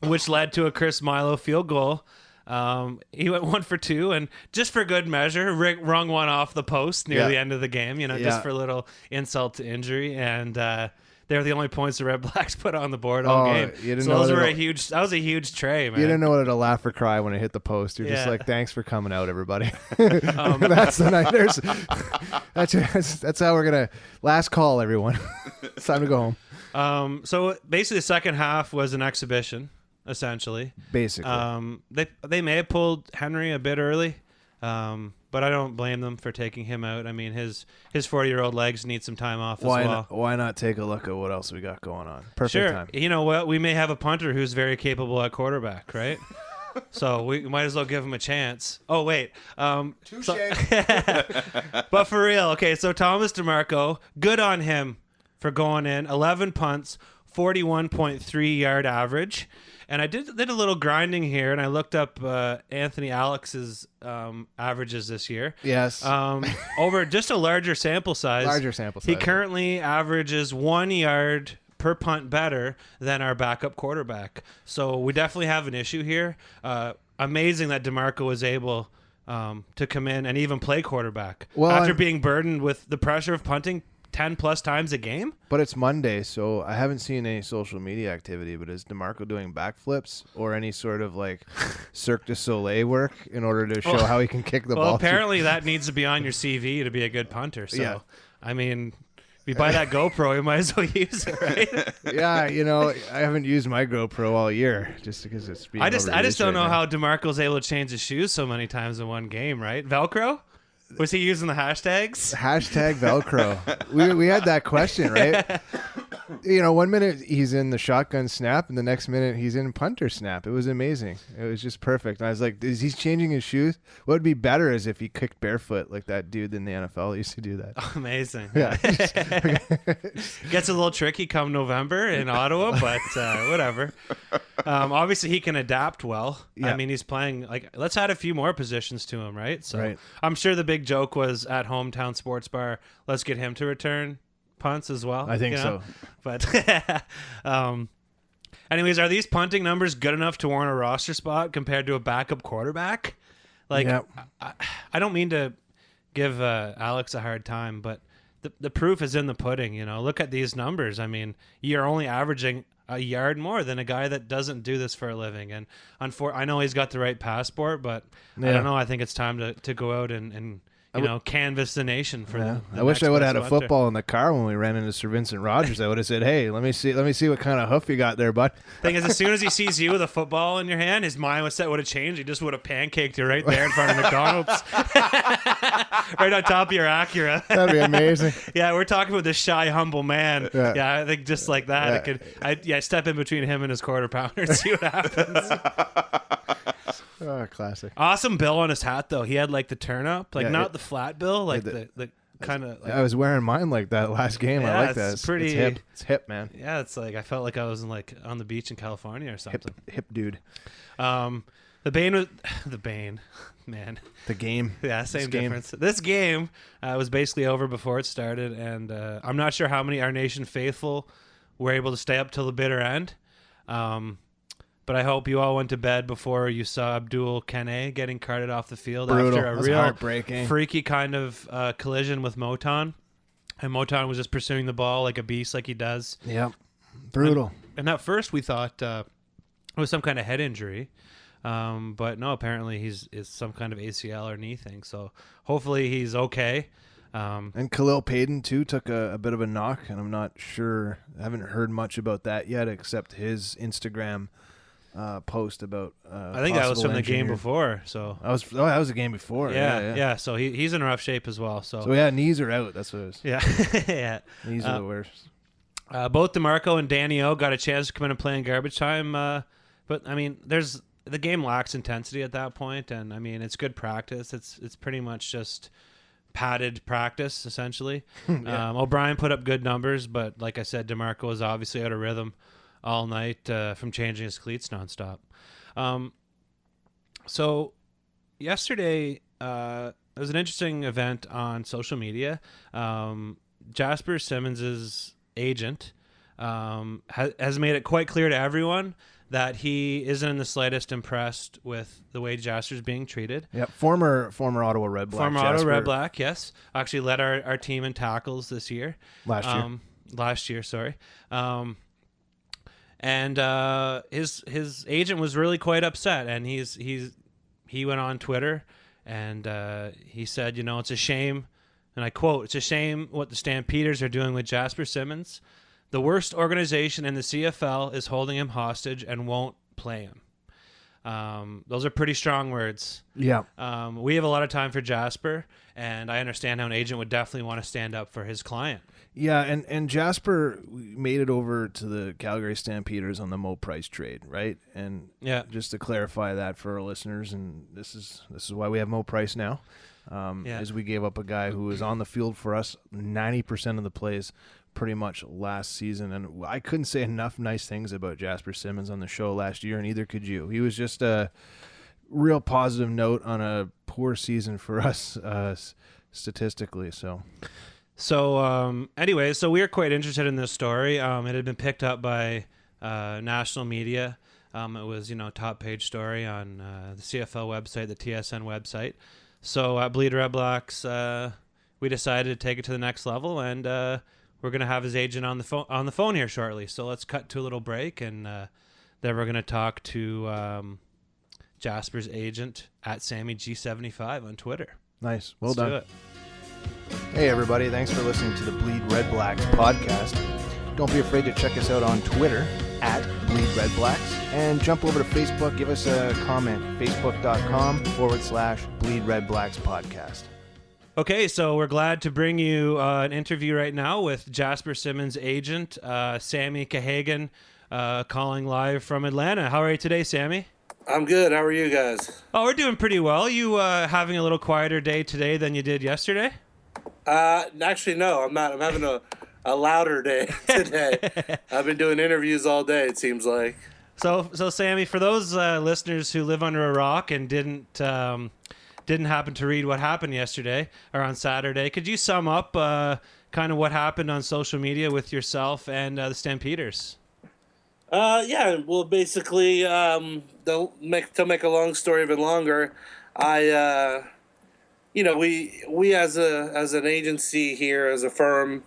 Which led to a Chris Milo field goal. He went 1 for 2, and just for good measure, Rick rung one off the post near the end of the game, just for a little insult to injury. And they were the only points the Red Blacks put on the board all game. So that was a huge tray, man. You didn't know whether to laugh or cry when it hit the post. You're just like, thanks for coming out, everybody. That's the night. That's how we're gonna last call, everyone. It's time to go home. So basically, the second half was an exhibition, essentially. Basically, they may have pulled Henry a bit early. But I don't blame them for taking him out. I mean, his 40-year-old legs need some time off as well. Why not take a look at what else we got going on? Perfect time. You know what? We may have a punter who's very capable at quarterback, right? So we might as well give him a chance. Oh, wait. Touche. But for real, okay, so Thomas DeMarco, good on him for going in. 11 punts, 41.3 yard average. And I did a little grinding here, and I looked up Anthony Alex's averages this year. Yes. Over just a larger sample size. He currently averages 1 yard per punt better than our backup quarterback. So we definitely have an issue here. Amazing that DeMarco was able to come in and even play quarterback after being burdened with the pressure of punting 10 plus times a game. But it's Monday, so I haven't seen any social media activity. But is DeMarco doing backflips or any sort of like Cirque du Soleil work in order to show how he can kick the ball? Well, apparently that needs to be on your CV to be a good punter. So, yeah. I mean, if you buy that GoPro, you might as well use it, right? Yeah, I haven't used my GoPro all year just because it's being I just don't know now. how DeMarco's able to change his shoes so many times in one game, right? Velcro? Was he using the hashtags? Hashtag Velcro. we had that question, right? 1 minute he's in the shotgun snap, and the next minute he's in punter snap. It was amazing. It was just perfect. And I was like, is he changing his shoes? What would be better is if he kicked barefoot like that dude in the NFL used to do that. Amazing. Yeah. Gets a little tricky come November in Ottawa, but whatever. Obviously, he can adapt well. Yeah. I mean, he's playing, let's add a few more positions to him, right? So right. I'm sure the big joke was at Hometown Sports Bar, let's get him to return punts as well. I think so. But anyways, are these punting numbers good enough to warrant a roster spot compared to a backup quarterback? I don't mean to give Alex a hard time, but the proof is in the pudding. Look at these numbers. I mean, you're only averaging a yard more than a guy that doesn't do this for a living. And I know he's got the right passport, but I don't know. I think it's time to go out and canvas the nation for the I wish I would have had a punter. football in the car when we ran into Sir Vincent Rogers. I would have said, "Hey, let me see what kind of hoof you got there, bud." Thing is, as soon as he sees you with a football in your hand, his mind would have changed. He just would have pancaked you right there in front of McDonald's, right on top of your Acura. That'd be amazing. Yeah, we're talking about this shy, humble man. Yeah. I think just like that, I step in between him and his quarter pounder and see what happens. Oh, classic. Awesome bill on his hat though. He had the turn up, not the flat bill, the kind of. I was wearing mine like that last game. Yeah, I like that. It's pretty. It's hip. It's hip, man. Yeah, it's I felt like I was on the beach in California or something. Hip dude. The Bane was the Bane, man. The game. Yeah, same difference. This game was basically over before it started, and I'm not sure how many Our Nation faithful were able to stay up till the bitter end. But I hope you all went to bed before you saw Abdul Kane getting carted off the field after a real heartbreaking, freaky kind of collision with Moton. And Moton was just pursuing the ball like a beast, like he does. Yep. Brutal. And at first we thought it was some kind of head injury. But no, apparently it's some kind of ACL or knee thing. So hopefully he's okay. And Khalil Payton, too, took a bit of a knock. And I'm not sure. I haven't heard much about that yet except his Instagram post about I think that was from the game before. So that was the game before. Yeah. So he's in rough shape as well. So yeah, knees are out. That's what it is. Yeah. Yeah. Knees are the worst. Both DeMarco and Danny O got a chance to come in and play in garbage time. But I mean, the game lacks intensity at that point, and I mean it's good practice. It's pretty much just padded practice essentially. Yeah. O'Brien put up good numbers, but like I said, DeMarco was obviously out of rhythm all night from changing his cleats nonstop. So yesterday, there was an interesting event on social media. Jasper Simmons's agent has made it quite clear to everyone that he isn't in the slightest impressed with the way Jasper's being treated. Yep, former Ottawa Red Black. Former Ottawa Red Black, yes. Actually led our team in tackles this year. Last year, sorry. And his agent was really quite upset, and he went on Twitter and he said, it's a shame, and I quote, "It's a shame what the Stampeders are doing with Jasper Simmons. The worst organization in the CFL is holding him hostage and won't play him." Those are pretty strong words. Yeah. We have a lot of time for Jasper, and I understand how an agent would definitely want to stand up for his client. Yeah, and Jasper made it over to the Calgary Stampeders on the Mo Price trade, right? And just to clarify that for our listeners, and this is why we have Mo Price now, as we gave up a guy who was on the field for us 90% of the plays pretty much last season, and I couldn't say enough nice things about Jasper Simmons on the show last year, and neither could you. He was just a real positive note on a poor season for us statistically. Anyway, so we were quite interested in this story. It had been picked up by national media. It was, top page story on the CFL website, the TSN website. So at BleedRedBlacks, we decided to take it to the next level, and we're going to have his agent on the phone here shortly. So let's cut to a little break, and then we're going to talk to Jasper's agent at SammyG75 on Twitter. Nice. Well Let's done. do it. Hey, everybody. Thanks for listening to the Bleed Red Blacks podcast. Don't be afraid to check us out on Twitter at BleedRedBlacks, and jump over to Facebook. Give us a comment, facebook.com/BleedRedBlacks podcast. Okay, so we're glad to bring you an interview right now with Jasper Simmons' agent, Sammy Cahagan, calling live from Atlanta. How are you today, Sammy? I'm good. How are you guys? Oh, we're doing pretty well. You having a little quieter day today than you did yesterday? Actually, no, I'm not. I'm having a louder day today. I've been doing interviews all day, it seems like. So Sammy, for those listeners who live under a rock and didn't happen to read what happened yesterday or on Saturday, could you sum up kind of what happened on social media with yourself and the Stampeders? Yeah. Well, basically, to make a long story even longer, we as an agency here, as a firm,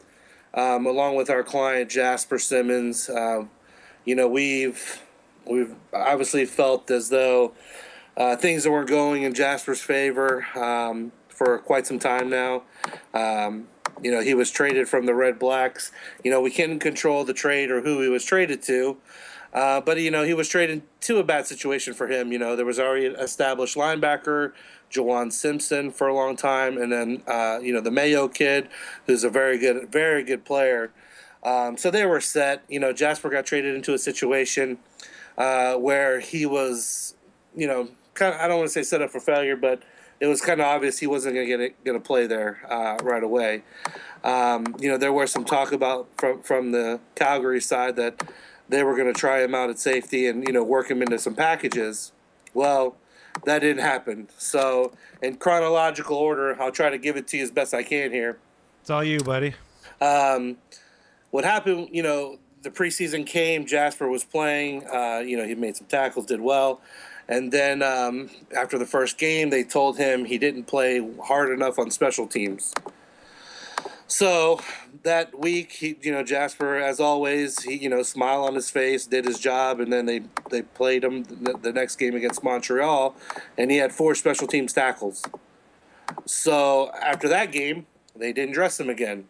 along with our client Jasper Simmons, we've obviously felt as though things weren't going in Jasper's favor for quite some time now. He was traded from the Red Blacks. We couldn't control the trade or who he was traded to, but he was traded to a bad situation for him. There was already an established linebacker, Jawan Simpson, for a long time, and then the Mayo kid, who's a very good player. So they were set. Jasper got traded into a situation where he was, kind of, I don't want to say set up for failure, but it was kind of obvious he wasn't going to play there right away. There was some talk about from the Calgary side that they were going to try him out at safety and work him into some packages. Well, that didn't happen. So in chronological order, I'll try to give it to you as best I can here. It's all you, buddy. What happened, the preseason came, Jasper was playing, he made some tackles, did well. And then after the first game, they told him he didn't play hard enough on special teams. So that week, Jasper, as always, he, smile on his face, did his job, and then they played him the next game against Montreal, and he had 4 special teams tackles. So after that game, they didn't dress him again.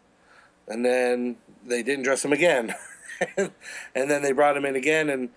And then they didn't dress him again. And then they brought him in again, and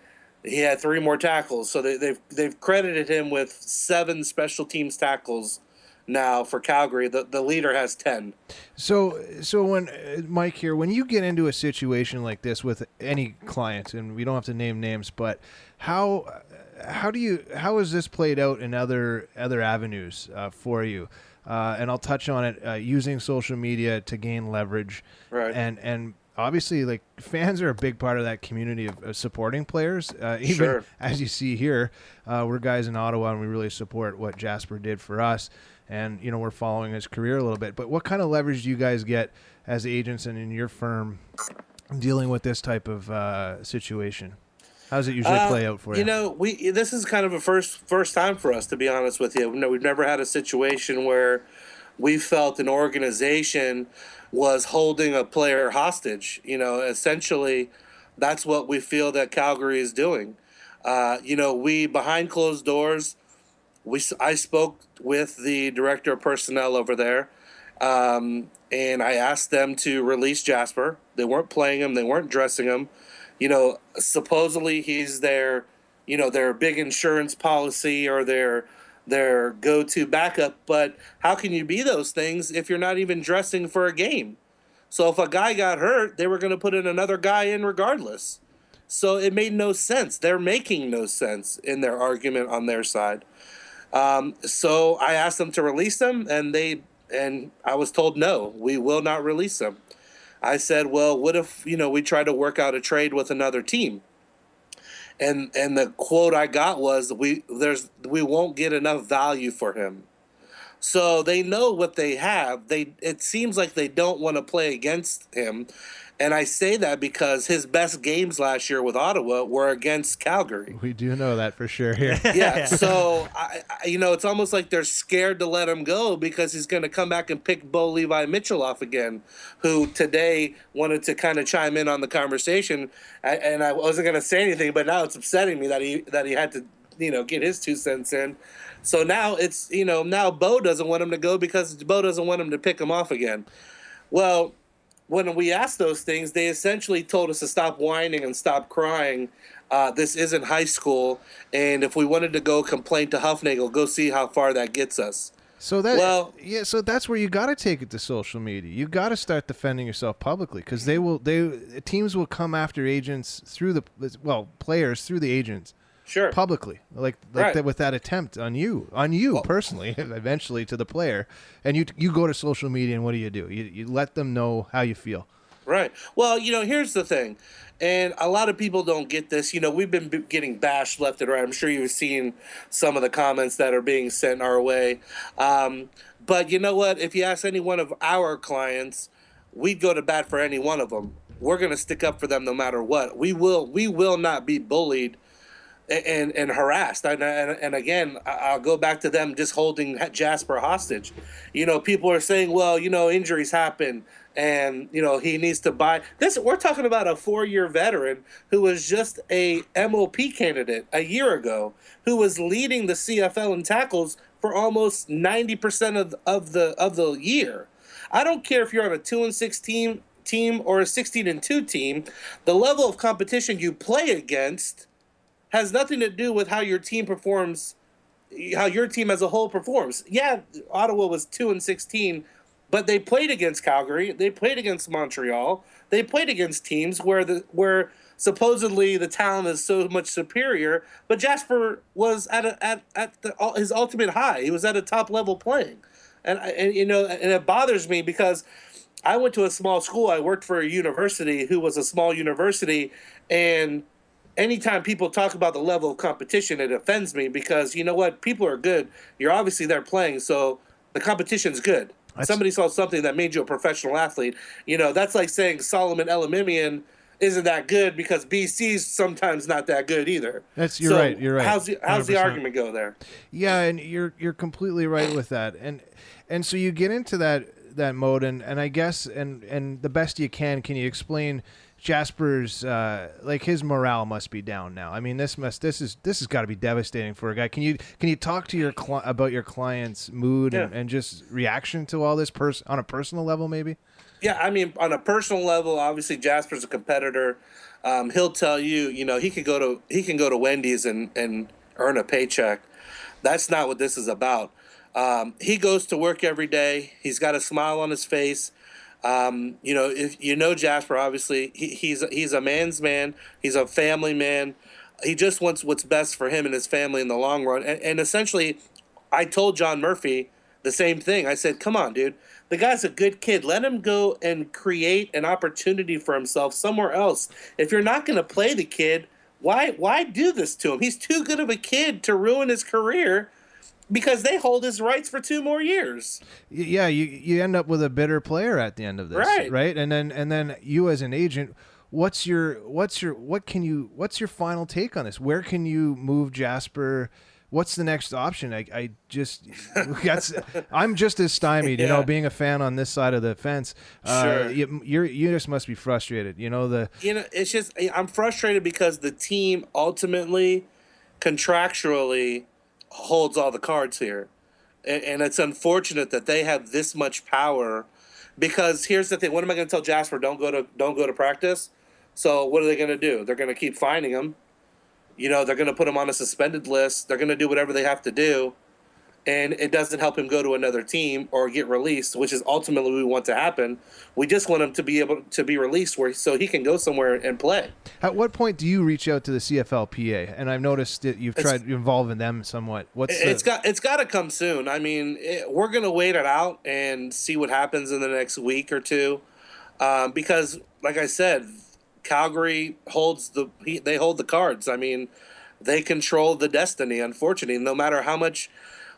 he had 3 more tackles. So they've credited him with 7 special teams tackles now for Calgary. The leader has 10. So when Mike here, when you get into a situation like this with any client, and we don't have to name names, but how has this played out in other avenues for you? And I'll touch on it, using social media to gain leverage, right? And obviously, like, fans are a big part of that community of supporting players. Even Sure. as you see here, we're guys in Ottawa, and we really support what Jasper did for us. And, we're following his career a little bit. But what kind of leverage do you guys get as agents and in your firm dealing with this type of situation? How does it usually play out for you? This is kind of a first time for us, to be honest with you. We've never had a situation where we felt an organization was holding a player hostage. Essentially, that's what we feel that Calgary is doing. We, behind closed doors, I spoke with the director of personnel over there, and I asked them to release Jasper. They weren't playing him. They weren't dressing him. Supposedly he's their big insurance policy or their go-to backup. But how can you be those things if you're not even dressing for a game? So if a guy got hurt, they were going to put in another guy in regardless. So it made no sense. They're making no sense in their argument on their side. So I asked them to release them, and I was told, no, we will not release them. I said, well, what if, we try to work out a trade with another team? And the quote I got was, we won't get enough value for him. So they know what they have. It seems like they don't want to play against him. And I say that because his best games last year with Ottawa were against Calgary. We do know that for sure here. Yeah, so it's almost like they're scared to let him go because he's going to come back and pick Bo Levi Mitchell off again, who today wanted to kind of chime in on the conversation. And I wasn't going to say anything, but now it's upsetting me that he had to get his 2 cents in. So now it's now Bo doesn't want him to go because Bo doesn't want him to pick him off again. Well, when we asked those things, they essentially told us to stop whining and stop crying. This isn't high school, and if we wanted to go complain to Huffnagel, go see how far that gets us. So so that's where you got to take it to social media. You got to start defending yourself publicly because teams will come after agents players through the agents. Sure. Publicly, like right. that, with that attempt on you personally, eventually to the player, and you go to social media and what do? You let them know how you feel. Right. Well, here's the thing, and a lot of people don't get this. We've been getting bashed left and right. I'm sure you've seen some of the comments that are being sent our way. But you know what? If you ask any one of our clients, we'd go to bat for any one of them. We're going to stick up for them no matter what. We will not be bullied and harassed. And again, I'll go back to them just holding Jasper hostage. People are saying, well, injuries happen and, he needs to buy this. We're talking about a 4-year veteran who was just a MOP candidate a year ago, who was leading the CFL in tackles for almost 90% of the year. I don't care if you're on a 2-6 team or a 16-2 team. The level of competition you play against has nothing to do with how your team performs, how your team as a whole performs. Yeah, Ottawa was 2-16, but they played against Calgary, they played against Montreal, they played against teams where supposedly the talent is so much superior. But Jasper was at his ultimate high. He was at a top level playing, and it bothers me because I went to a small school. I worked for a university who was a small university, and anytime people talk about the level of competition, it offends me because you know what? People are good. You're obviously there playing, so the competition's good. Somebody saw something that made you a professional athlete. That's like saying Solomon Elamimian isn't that good because BC's sometimes not that good either. You're right. How's the argument go there? Yeah, and you're completely right with that. And so you get into that mode, and I guess and the best you can you explain Jasper's his morale must be down now. I mean, this has got to be devastating for a guy. Can you talk to about your client's mood and just reaction to all this on a personal level, maybe? Yeah, I mean, on a personal level, obviously Jasper's a competitor. He'll tell you, he can go to Wendy's and earn a paycheck. That's not what this is about. He goes to work every day. He's got a smile on his face. If Jasper, obviously he's a man's man. He's a family man. He just wants what's best for him and his family in the long run. And essentially, I told John Murphy the same thing. I said, come on, dude. The guy's a good kid. Let him go and create an opportunity for himself somewhere else. If you're not going to play the kid, why do this to him? He's too good of a kid to ruin his career because they hold his rights for 2 more years. Yeah, you end up with a bitter player at the end of this, right? And then you as an agent, what's your final take on this? Where can you move Jasper? What's the next option? I'm just as stymied, being a fan on this side of the fence. Sure. You just must be frustrated. It's just I'm frustrated because the team ultimately, contractually, holds all the cards here, and it's unfortunate that they have this much power. Because here's the thing: what am I going to tell Jasper? Don't go to practice. So what are they going to do? They're going to keep finding him. They're going to put him on a suspended list. They're going to do whatever they have to do. And it doesn't help him go to another team or get released, which is ultimately what we want to happen. We just want him to be able to be released so he can go somewhere and play. At what point do you reach out to the CFLPA? And I've noticed that you've tried involving them somewhat. It's got to come soon. I mean, we're going to wait it out and see what happens in the next week or two. because, like I said, Calgary they hold the cards. I mean, they control the destiny. Unfortunately, no matter how much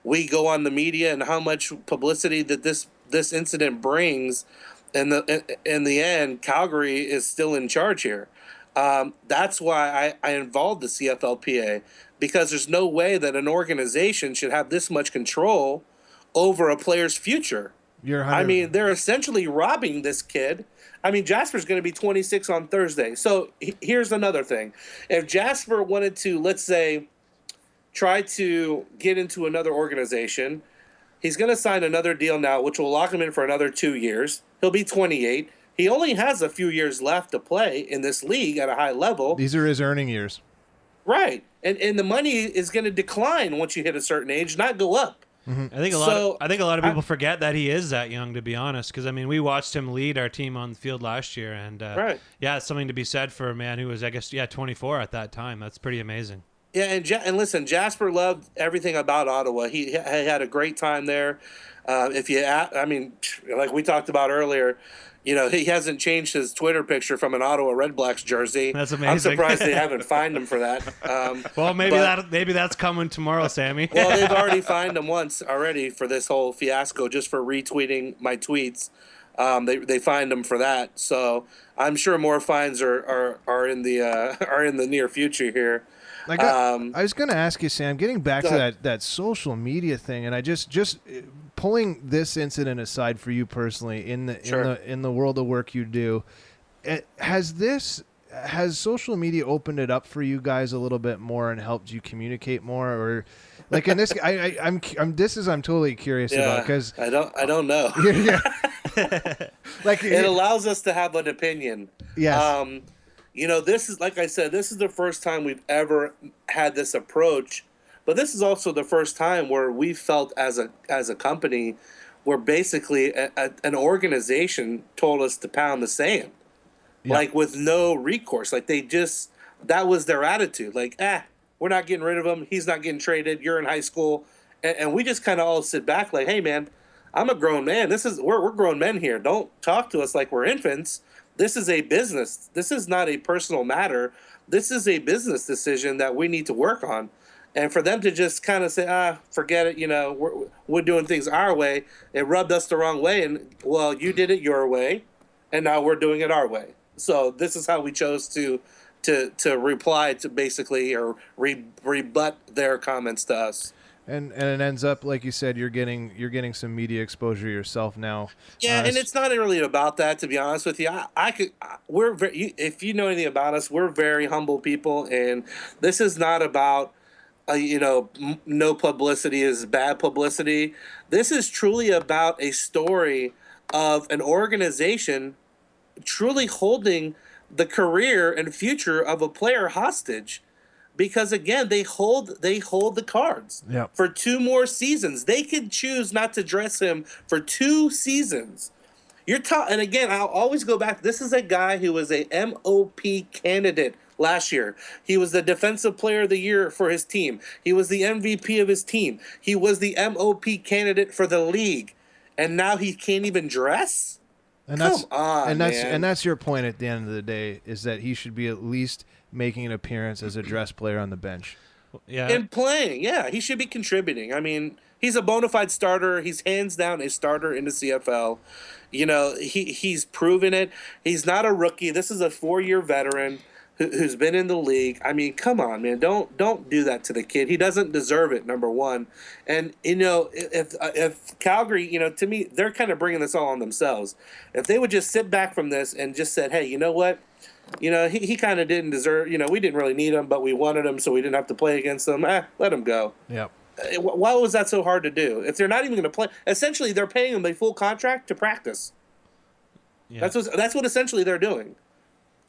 we go on the media and how much publicity that this incident brings, in the end, Calgary is still in charge here. That's why I involved the CFLPA, because there's no way that an organization should have this much control over a player's future. I mean, they're essentially robbing this kid. I mean, Jasper's going to be 26 on Thursday. So here's another thing. If Jasper wanted to, let's say, try to get into another organization, he's going to sign another deal now, which will lock him in for another 2 years. He'll be 28. He only has a few years left to play in this league at a high level. These are his earning years. Right. And the money is going to decline once you hit a certain age, not go up. I think a lot of people forget that he is that young, to be honest, because I mean, we watched him lead our team on the field last year, and yeah, it's something to be said for a man who was, I guess, 24 at that time. That's pretty amazing. Yeah, and listen, Jasper loved everything about Ottawa. He had a great time there. I mean, like we talked about earlier, you know, he hasn't changed his Twitter picture from an Ottawa RedBlacks jersey. That's amazing. I'm surprised they haven't fined him for that. Well, maybe that's coming tomorrow, Sammy. Well, they've already fined him once already for this whole fiasco, just for retweeting my tweets. They fined him for that. So I'm sure more fines are in the near future here. I was going to ask you, Sam, getting back to that social media thing, and I just pulling this incident aside for you personally in the world of work you do, has social media opened it up for you guys a little bit more and helped you communicate more, or like in this? I'm totally curious about, because I don't know. Like it allows us to have an opinion. Yes. You know, this is, like I said, this is the first time we've ever had this approach, but this is also the first time where we felt as a company where basically an organization told us to pound the sand, like with no recourse. Like that was their attitude. Like, we're not getting rid of him. He's not getting traded. You're in high school. And we just kind of all sit back like, hey, man, I'm a grown man. We're grown men here. Don't talk to us like we're infants. This is a business. This is not a personal matter. This is a business decision that we need to work on. And for them to just kind of say, forget it, you know, we're doing things our way, it rubbed us the wrong way. And, well, you did it your way, and now we're doing it our way. So this is how we chose to reply to basically, or rebut their comments to us. And it ends up, like you said, you're getting some media exposure yourself now. Yeah, and it's not really about that, to be honest with you. If you know anything about us, we're very humble people, and this is not about, no publicity is bad publicity. This is truly about a story of an organization truly holding the career and future of a player hostage. Because again, they hold the cards for 2 more seasons. They could choose not to dress him for 2 seasons. And again, I'll always go back. This is a guy who was a MOP candidate last year. He was the Defensive Player of the Year for his team. He was the MVP of his team. He was the MOP candidate for the league, and now he can't even dress. And that's your point at the end of the day, is that he should be at least making an appearance as a dress player on the bench. Yeah. And playing, he should be contributing. I mean, he's a bona fide starter. He's hands down a starter in the CFL. You know, he's proven it. He's not a rookie. This is a 4-year veteran who's been in the league. I mean, come on, man. Don't do that to the kid. He doesn't deserve it, number one. And, you know, if Calgary, you know, to me, they're kind of bringing this all on themselves. If they would just sit back from this and just said, hey, you know what? You know, he kind of didn't deserve, you know, we didn't really need him, but we wanted him so we didn't have to play against him. Let him go. Yeah. Why was that so hard to do? If they're not even going to play, essentially they're paying him a full contract to practice. Yeah. That's what essentially they're doing.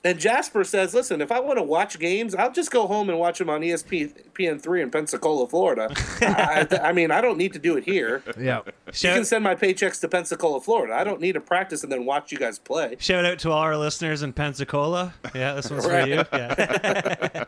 And Jasper says, listen, if I want to watch games, I'll just go home and watch them on ESPN3 in Pensacola, Florida. I mean, I don't need to do it here. Yeah. You can send my paychecks to Pensacola, Florida. I don't need to practice and then watch you guys play. Shout out to all our listeners in Pensacola. Yeah, this one's for you. Yeah.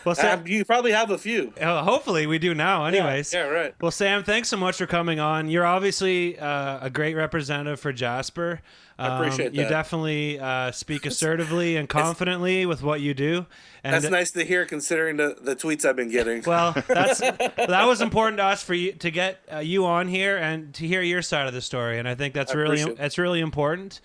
Well, Sam, you probably have a few. Hopefully we do now anyways. Yeah, right. Well, Sam, thanks so much for coming on. You're obviously a great representative for Jasper. I appreciate that. You definitely speak assertively and confidently with what you do. And that's nice to hear, considering the tweets I've been getting. Well, that was important to us for you to get you on here and to hear your side of the story. And I think that's really important.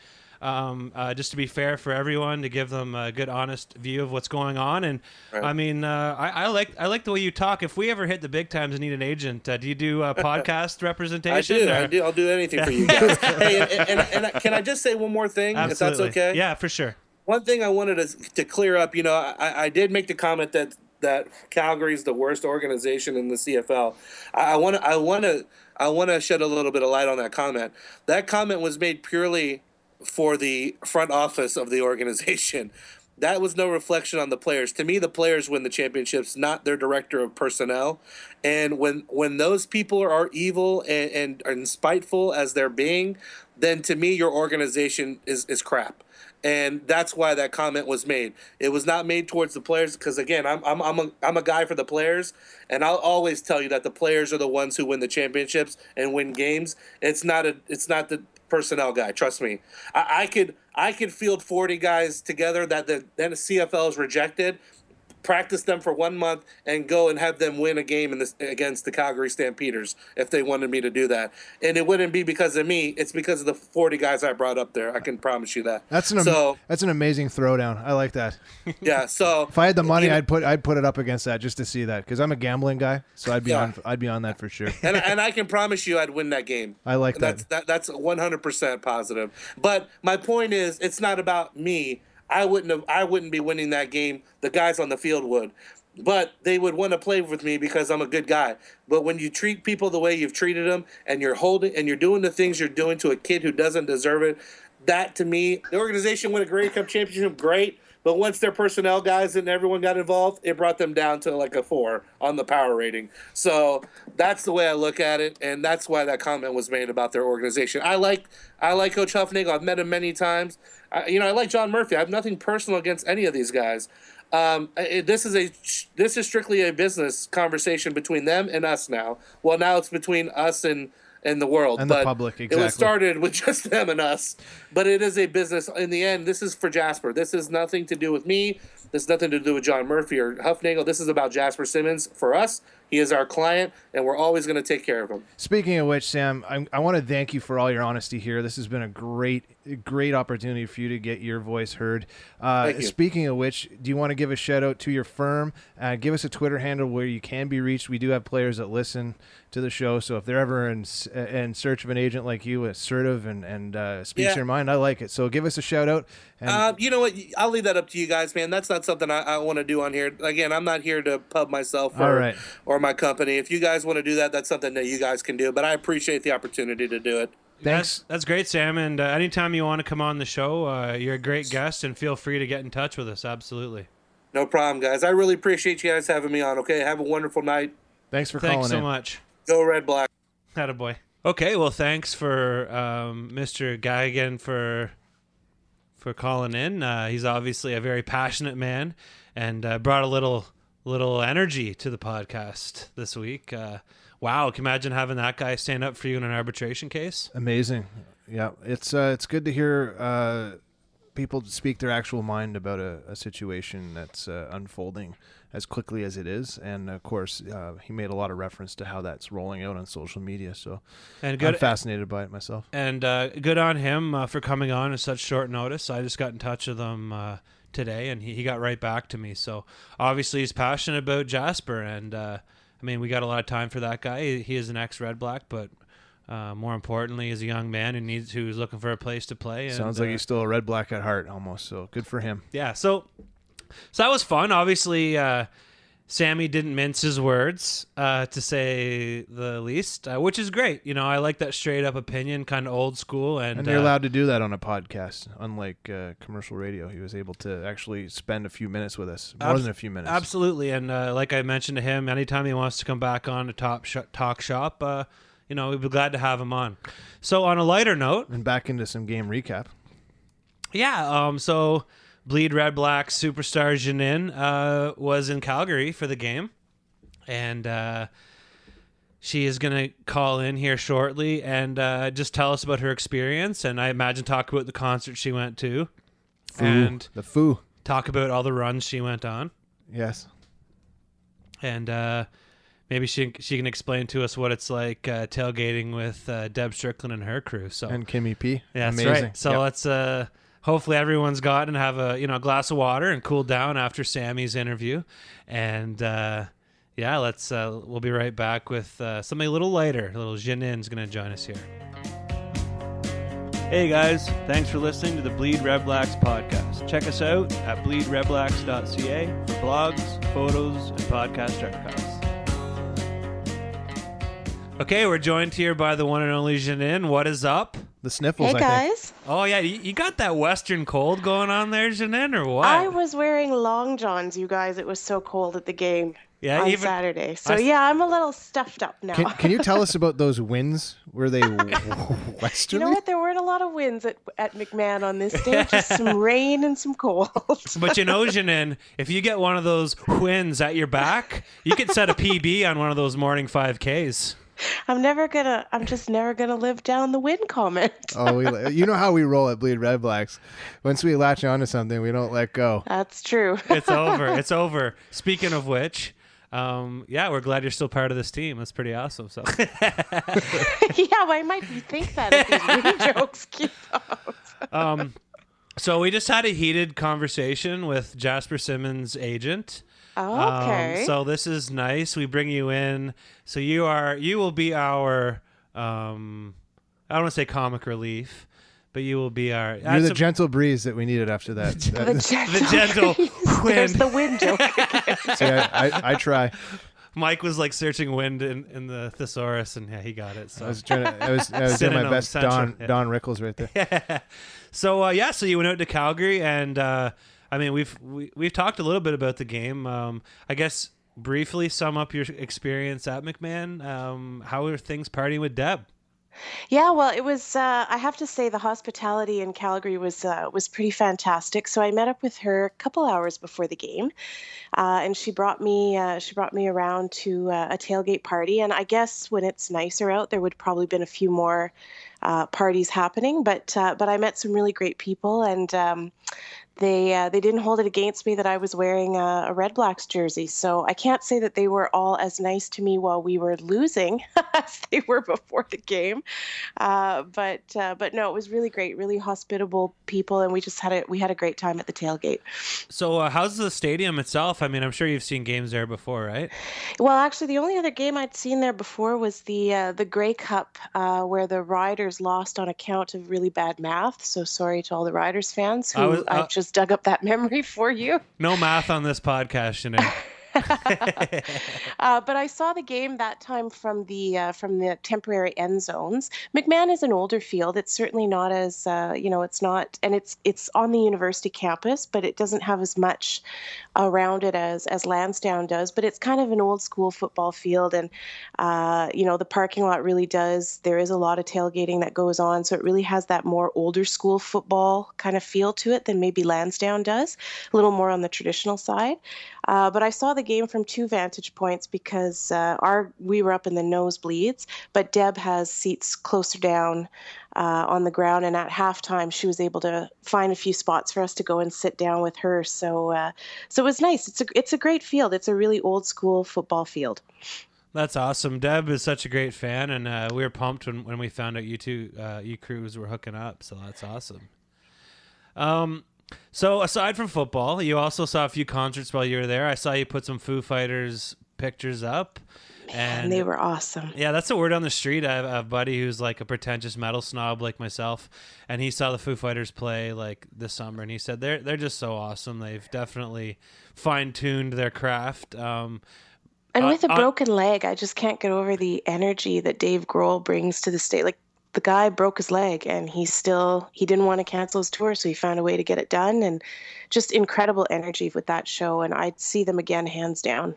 Just to be fair for everyone, to give them a good, honest view of what's going on. And right. I mean, I like the way you talk. If we ever hit the big times and need an agent, do you do podcast representation? I do. I'll do anything for you guys. Hey, and can I just say one more thing, Absolutely. if that's okay? Yeah, for sure. One thing I wanted to clear up, I did make the comment that Calgary is the worst organization in the CFL. I want to shed a little bit of light on that comment. That comment was made purely for the front office of the organization. That was no reflection on the players. To me, the players win the championships, not their director of personnel. And when those people are evil and spiteful as they're being, then to me, your organization is crap. And that's why that comment was made. It was not made towards the players because, again, I'm a guy for the players, and I'll always tell you that the players are the ones who win the championships and win games. It's not the personnel guy. Trust me. I could field 40 guys together that then the CFL is rejected, practice them for 1 month, and go and have them win a game against the Calgary Stampeders if they wanted me to do that. And it wouldn't be because of me. It's because of the 40 guys I brought up there. I can promise you that. That's an amazing throwdown. I like that. Yeah. So if I had the money, I'd put it up against that just to see that, because I'm a gambling guy. So I'd be on that for sure. And I can promise you I'd win that game. I like that. That's 100% positive. But my point is, it's not about me. I wouldn't be winning that game. The guys on the field would. But they would want to play with me because I'm a good guy. But when you treat people the way you've treated them, and you're doing the things you're doing to a kid who doesn't deserve it, that to me, the organization won a Grey Cup championship, great. But once their personnel guys and everyone got involved, it brought them down to like a 4 on the power rating. So that's the way I look at it, and that's why that comment was made about their organization. I like Coach Huffnagel. I've met him many times. I like John Murphy. I have nothing personal against any of these guys. This is strictly a business conversation between them and us now. Well, now it's between us and the world. And the public, exactly. It was started with just them and us. But it is a business. In the end, this is for Jasper. This has nothing to do with me. This has nothing to do with John Murphy or Huffnagel. This is about Jasper Simmons. For us, he is our client, and we're always going to take care of him. Speaking of which, Sam, I want to thank you for all your honesty here. This has been a great opportunity for you to get your voice heard. Thank you. Speaking of which, do you want to give a shout out to your firm? Give us a Twitter handle where you can be reached. We do have players that listen to the show, so if they're ever in search of an agent like you, assertive and speaks their mind, I like it. So give us a shout out. And you know what? I'll leave that up to you guys, man. That's not something I want to do on here. Again, I'm not here to pub myself or my company. If you guys want to do that, that's something that you guys can do. But I appreciate the opportunity to do it. Thanks. That's great, Sam. And anytime you want to come on the show, you're a great guest, and feel free to get in touch with us. Absolutely. No problem, guys. I really appreciate you guys having me on. Okay, have a wonderful night. Thanks for calling in. Thanks so much. Go Red Black. Attaboy. Okay, well, thanks for Mr. Geigen for calling in. He's obviously a very passionate man, and brought a little energy to the podcast this week. Wow, can you imagine having that guy stand up for you in an arbitration case? Amazing. Yeah, it's good to hear people speak their actual mind about a situation that's unfolding as quickly as it is. And, of course, he made a lot of reference to how that's rolling out on social media. So I'm fascinated by it myself. And good on him for coming on at such short notice. I just got in touch with him today, and he got right back to me. So obviously he's passionate about Jasper, and I mean, we got a lot of time for that guy. He is an ex-Red Black, but more importantly, he's a young man who's looking for a place to play. Sounds like he's still a Red Black at heart almost, so good for him. Yeah, so that was fun. Obviously, Sammy didn't mince his words, to say the least, which is great. You know, I like that straight-up opinion, kind of old school. And you're allowed to do that on a podcast, unlike commercial radio. He was able to actually spend a few minutes with us, more than a few minutes. Absolutely, and like I mentioned to him, anytime he wants to come back on to Talk Shop, you know, we'd be glad to have him on. So on a lighter note... And back into some game recap. Yeah, so... BleedRedBlacks superstar Janine was in Calgary for the game, and She is going to call in here shortly and just tell us about her experience, and I imagine talk about the concert she went to. And the Foo. Talk about all the runs she went on. Yes. And maybe she can explain to us what it's like tailgating with Deb Strickland and her crew. So and Kimmy P. Yeah, that's amazing. right. So let's hopefully everyone's gotten and have a glass of water and cool down after Sammy's interview. And let's we'll be right back with something a little lighter. A little Janin's going to join us here. Hey guys, thanks for listening to the Bleed Red Blacks podcast. Check us out at bleedredblacks.ca for blogs, photos, and podcast archives. Okay, we're joined here by the one and only Janin. What is up? The sniffles, Hey guys. Oh yeah, you got that Western cold going on there, Janin, or what? I was wearing long johns, you guys. It was so cold at the game on Saturday. So I'm a little stuffed up now. Can you tell us about those winds? Were they westerly? You know what? There weren't a lot of winds at McMahon on this day. Just some rain and some cold. But Janin, if you get one of those winds at your back, you could set a PB on one of those morning 5Ks. I'm just never gonna live down the wind comment. You know how we roll at Bleed Red Blacks. Once we latch onto something, we don't let go. That's true. It's over. It's over. Speaking of which, we're glad you're still part of this team. That's pretty awesome. So I might think that if these wind jokes keep up. So we just had a heated conversation with Jasper Simmons' agent. Oh, okay. So this is nice. We bring you in. So you will be our I don't want to say comic relief, but you will be our You're the gentle breeze that we needed after that. the gentle wind. There's the wind joke again. See, I try. Mike was like searching wind in the thesaurus, and he got it. So I was doing my best Don Rickles right there. Yeah. So so you went out to Calgary, and we've talked a little bit about the game. I guess briefly sum up your experience at McMahon. How are things partying with Deb? Yeah, well, it was. I have to say, the hospitality in Calgary was pretty fantastic. So I met up with her a couple hours before the game, and she brought me around to a tailgate party. And I guess when it's nicer out, there would probably been a few more parties happening. But I met some really great people, and they didn't hold it against me that I was wearing a Red Blacks jersey. So I can't say that they were all as nice to me while we were losing as they were before the game. But no, it was really great, really hospitable people, and we had a great time at the tailgate. So how's the stadium itself? I mean, I'm sure you've seen games there before, right? Well, actually, the only other game I'd seen there before was the Grey Cup, where the Riders lost on account of really bad math. So sorry to all the Riders fans who I've just dug up that memory for you. No math on this podcast, Sinead. But I saw the game that time from the temporary end zones. McMahon is an older field. It's certainly not as it's not, and it's on the university campus, but it doesn't have as much around it as Lansdowne does. But it's kind of an old school football field, and the parking lot really does. There is a lot of tailgating that goes on, so it really has that more older school football kind of feel to it than maybe Lansdowne does. A little more on the traditional side. But I saw the game from two vantage points because we were up in the nosebleeds, but Deb has seats closer down on the ground, and at halftime she was able to find a few spots for us to go and sit down with her. So it was nice. It's a great field. It's a really old school football field. That's awesome. Deb is such a great fan, and we were pumped when we found out you crews were hooking up. So that's awesome. So aside from football, you also saw a few concerts while you were there. I saw you put some Foo Fighters pictures up. And they were awesome. Yeah, that's the word on the street. I have a buddy who's like a pretentious metal snob like myself, and he saw the Foo Fighters play like this summer, and he said they're just so awesome. They've definitely fine-tuned their craft. And with a broken leg, I just can't get over the energy that Dave Grohl brings to the stage. Like, the guy broke his leg, and he didn't want to cancel his tour, so he found a way to get it done, and just incredible energy with that show, and I'd see them again hands down.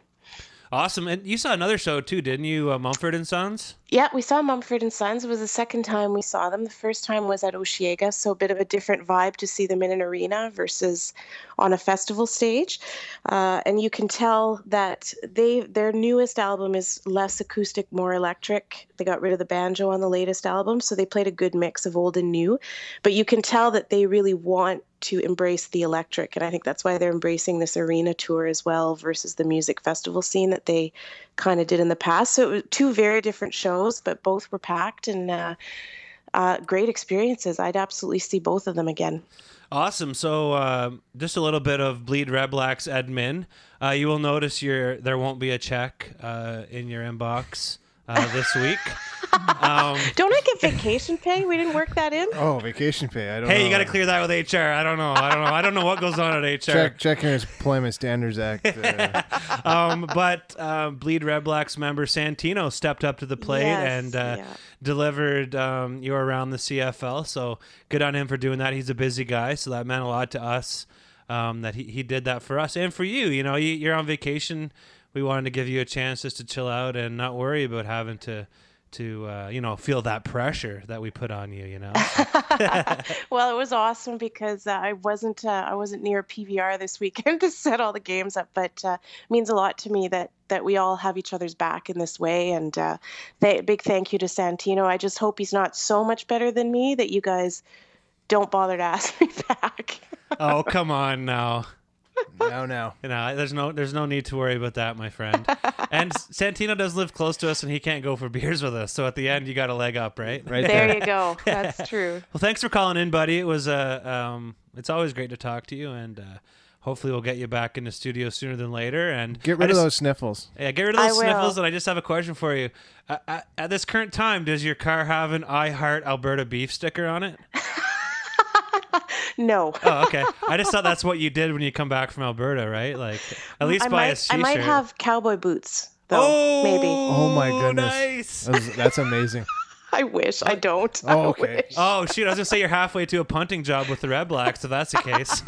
Awesome. And you saw another show too, didn't you? Mumford and Sons? Yeah, we saw Mumford and Sons. It was the second time we saw them. The first time was at Osheaga, so a bit of a different vibe to see them in an arena versus on a festival stage. And you can tell that their newest album is less acoustic, more electric. They got rid of the banjo on the latest album, so they played a good mix of old and new. But you can tell that they really want to embrace the electric, and I think that's why they're embracing this arena tour as well versus the music festival scene that they kind of did in the past. So it was two very different shows, but both were packed and great experiences. I'd absolutely see both of them again. Awesome. So just a little bit of BleedRedBlacks admin. You will notice there won't be a check in your inbox this week. Don't I get vacation pay? We didn't work that in. Oh, vacation pay. I don't know. Hey, you got to clear that with HR. I don't know. I don't know what goes on at HR. Check your Employment Standards Act. But BleedRedBlacks member Santino stepped up to the plate and delivered you around the CFL. So good on him for doing that. He's a busy guy, so that meant a lot to us that he did that for us and for you. You know, you're on vacation. We wanted to give you a chance just to chill out and not worry about having to feel that pressure that we put on you, you know. Well, it was awesome because I wasn't near PVR this weekend to set all the games up, but it means a lot to me that we all have each other's back in this way. And big thank you to Santino. I just hope he's not so much better than me that you guys don't bother to ask me back. Oh, come on now. No. There's no need to worry about that, my friend. And Santino does live close to us, and he can't go for beers with us. So at the end, you got a leg up, right? Right there you go. That's true. Well, thanks for calling in, buddy. It was it's always great to talk to you, and hopefully we'll get you back in the studio sooner than later. And get rid of those sniffles. Yeah, get rid of those sniffles. And I just have a question for you. At this current time, does your car have an I Heart Alberta Beef sticker on it? No. Oh, okay. I just thought that's what you did when you come back from Alberta, right? Like, at least buy a t-shirt. I might have cowboy boots, though. Maybe. Oh my goodness. Nice. That's amazing. I wish. I don't. Oh, okay. Oh, shoot. I was going to say you're halfway to a punting job with the Red Blacks, if that's the case.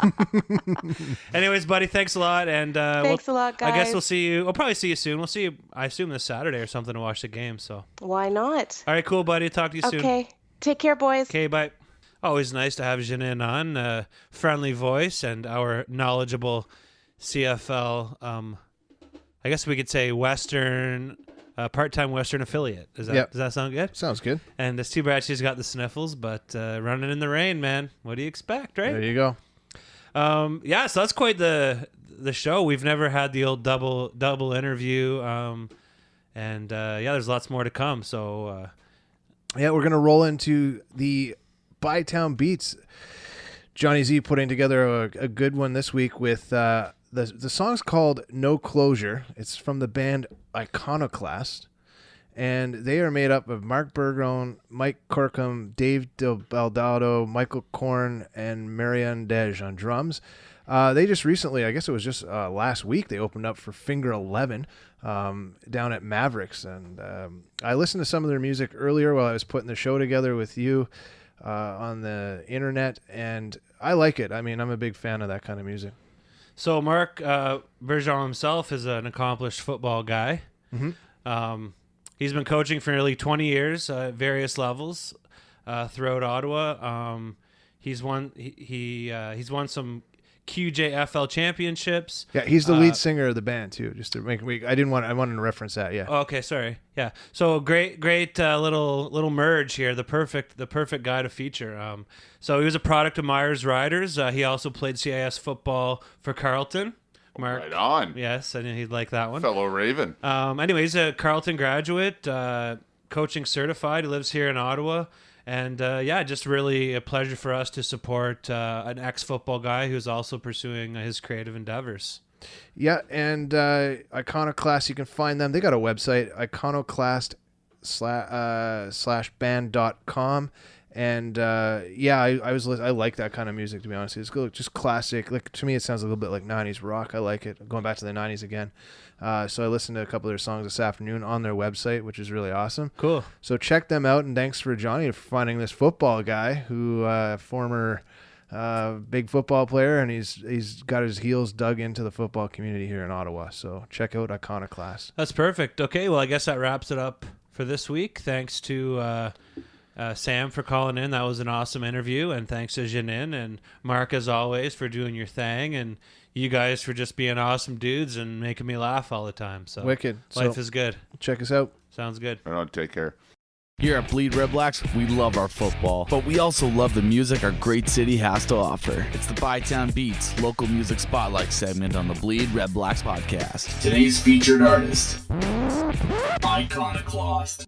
Anyways, buddy, thanks a lot. And thanks a lot, guys. I guess we'll probably see you soon. We'll see you, I assume, this Saturday or something to watch the game. So. Why not? All right, cool, buddy. Talk to you soon. Okay. Take care, boys. Okay, bye. Always nice to have Janine on, friendly voice, and our knowledgeable CFL, I guess we could say Western, part-time Western affiliate. Does that sound good? Sounds good. And it's too bad she's got the sniffles, but running in the rain, man. What do you expect, right? There you go. Yeah, so that's quite the show. We've never had the old double interview, and there's lots more to come. So we're gonna roll into the Bytown Beats. Johnny Z putting together a good one this week with the song's called No Closure. It's from the band Iconoclast, and they are made up of Mark Bergeron, Mike Corkum, Dave DeBaldado, Michael Korn, and Marianne Dej on drums. They just recently, I guess it was just last week, they opened up for Finger 11 down at Mavericks, and I listened to some of their music earlier while I was putting the show together with you on the internet, and I like it. I mean, I'm a big fan of that kind of music. So Mark Bergeron himself is an accomplished football guy. Mm-hmm. He's been coaching for nearly 20 years at various levels throughout Ottawa. He's won some QJFL championships. Yeah, he's the lead singer of the band too. Just to make I wanted to reference that. Yeah. Okay, sorry. Yeah. So great little merge here. The perfect guy to feature. So he was a product of Myers Riders. He also played CIS football for Carleton. Mark. Right on. Yes, I knew he'd like that one. Fellow Raven. Anyway, he's a Carleton graduate, coaching certified. He lives here in Ottawa. And just really a pleasure for us to support an ex-football guy who's also pursuing his creative endeavors. Yeah, and Iconoclast, you can find them. They got a website, iconoclast/band.com. And I like that kind of music, to be honest. It's just classic. Like, to me, it sounds a little bit like 90s rock. I like it. Going back to the 90s again. So I listened to a couple of their songs this afternoon on their website, which is really awesome. Cool. So check them out, and thanks for Johnny for finding this football guy who former big football player, and he's got his heels dug into the football community here in Ottawa. So check out Iconoclast. That's perfect. Okay, well, I guess that wraps it up for this week. Thanks to Sam for calling in. That was an awesome interview, and thanks to Janine and Mark, as always, for doing your thing, and you guys for just being awesome dudes and making me laugh all the time. So wicked. Life is good. Check us out. Sounds good. Right on. Take care. Here at Bleed Red Blacks, we love our football, but we also love the music our great city has to offer. It's the Bytown Beats local music spotlight segment on the Bleed Red Blacks podcast. Today's featured artist, Iconoclast.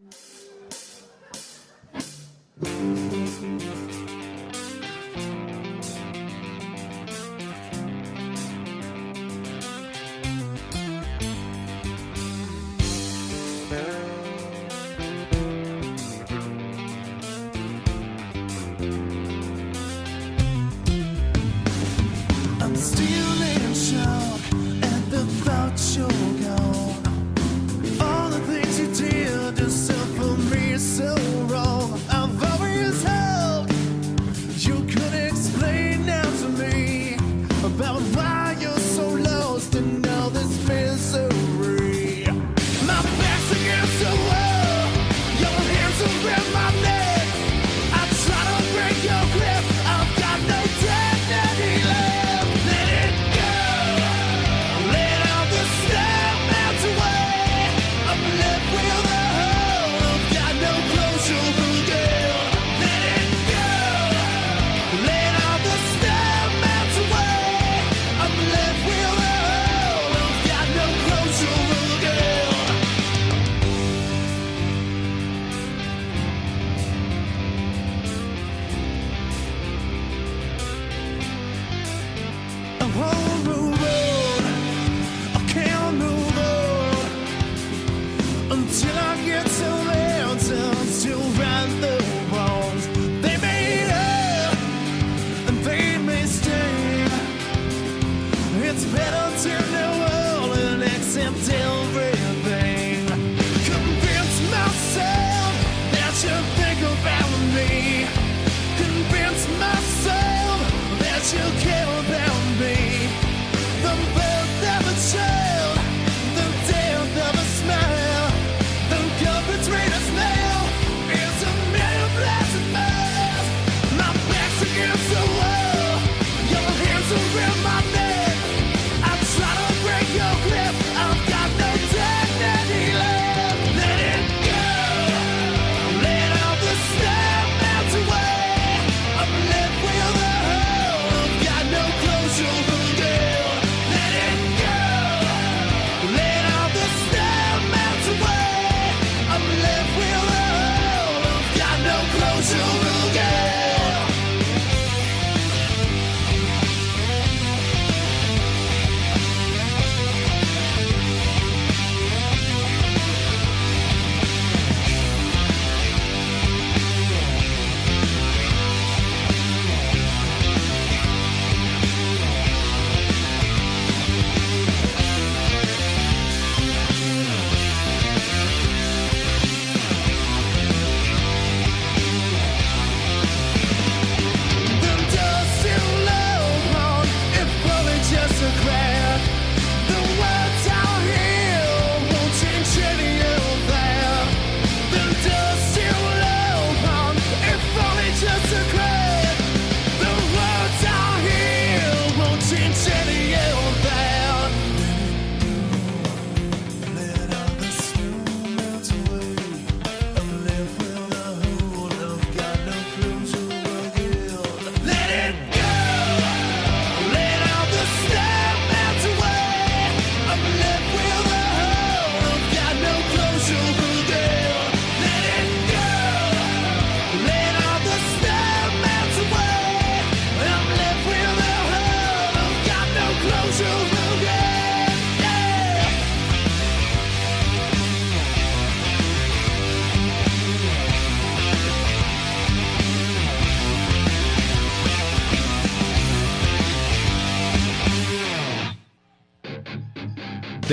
I'm still in shock at the thought you're gone. All the things you did just for me so wrong. I've always hoped you could explain now to me about why you're so lost in all this misery. My back's against the wall, your hands around my neck. I try to break your grip, I've got no dignity left. Until I get to there to right the wrongs they made up and they may stay. It's better to know all and accept everything. Convince myself that you think about me. Convince myself that you care about me. The birth of a child, the death of a smile, the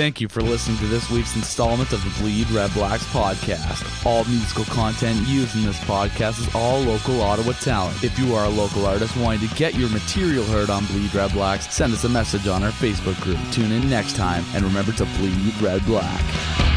Thank you for listening to this week's installment of the Bleed Red Blacks podcast. All musical content used in this podcast is all local Ottawa talent. If you are a local artist wanting to get your material heard on Bleed Red Blacks, send us a message on our Facebook group. Tune in next time, and remember to bleed red black.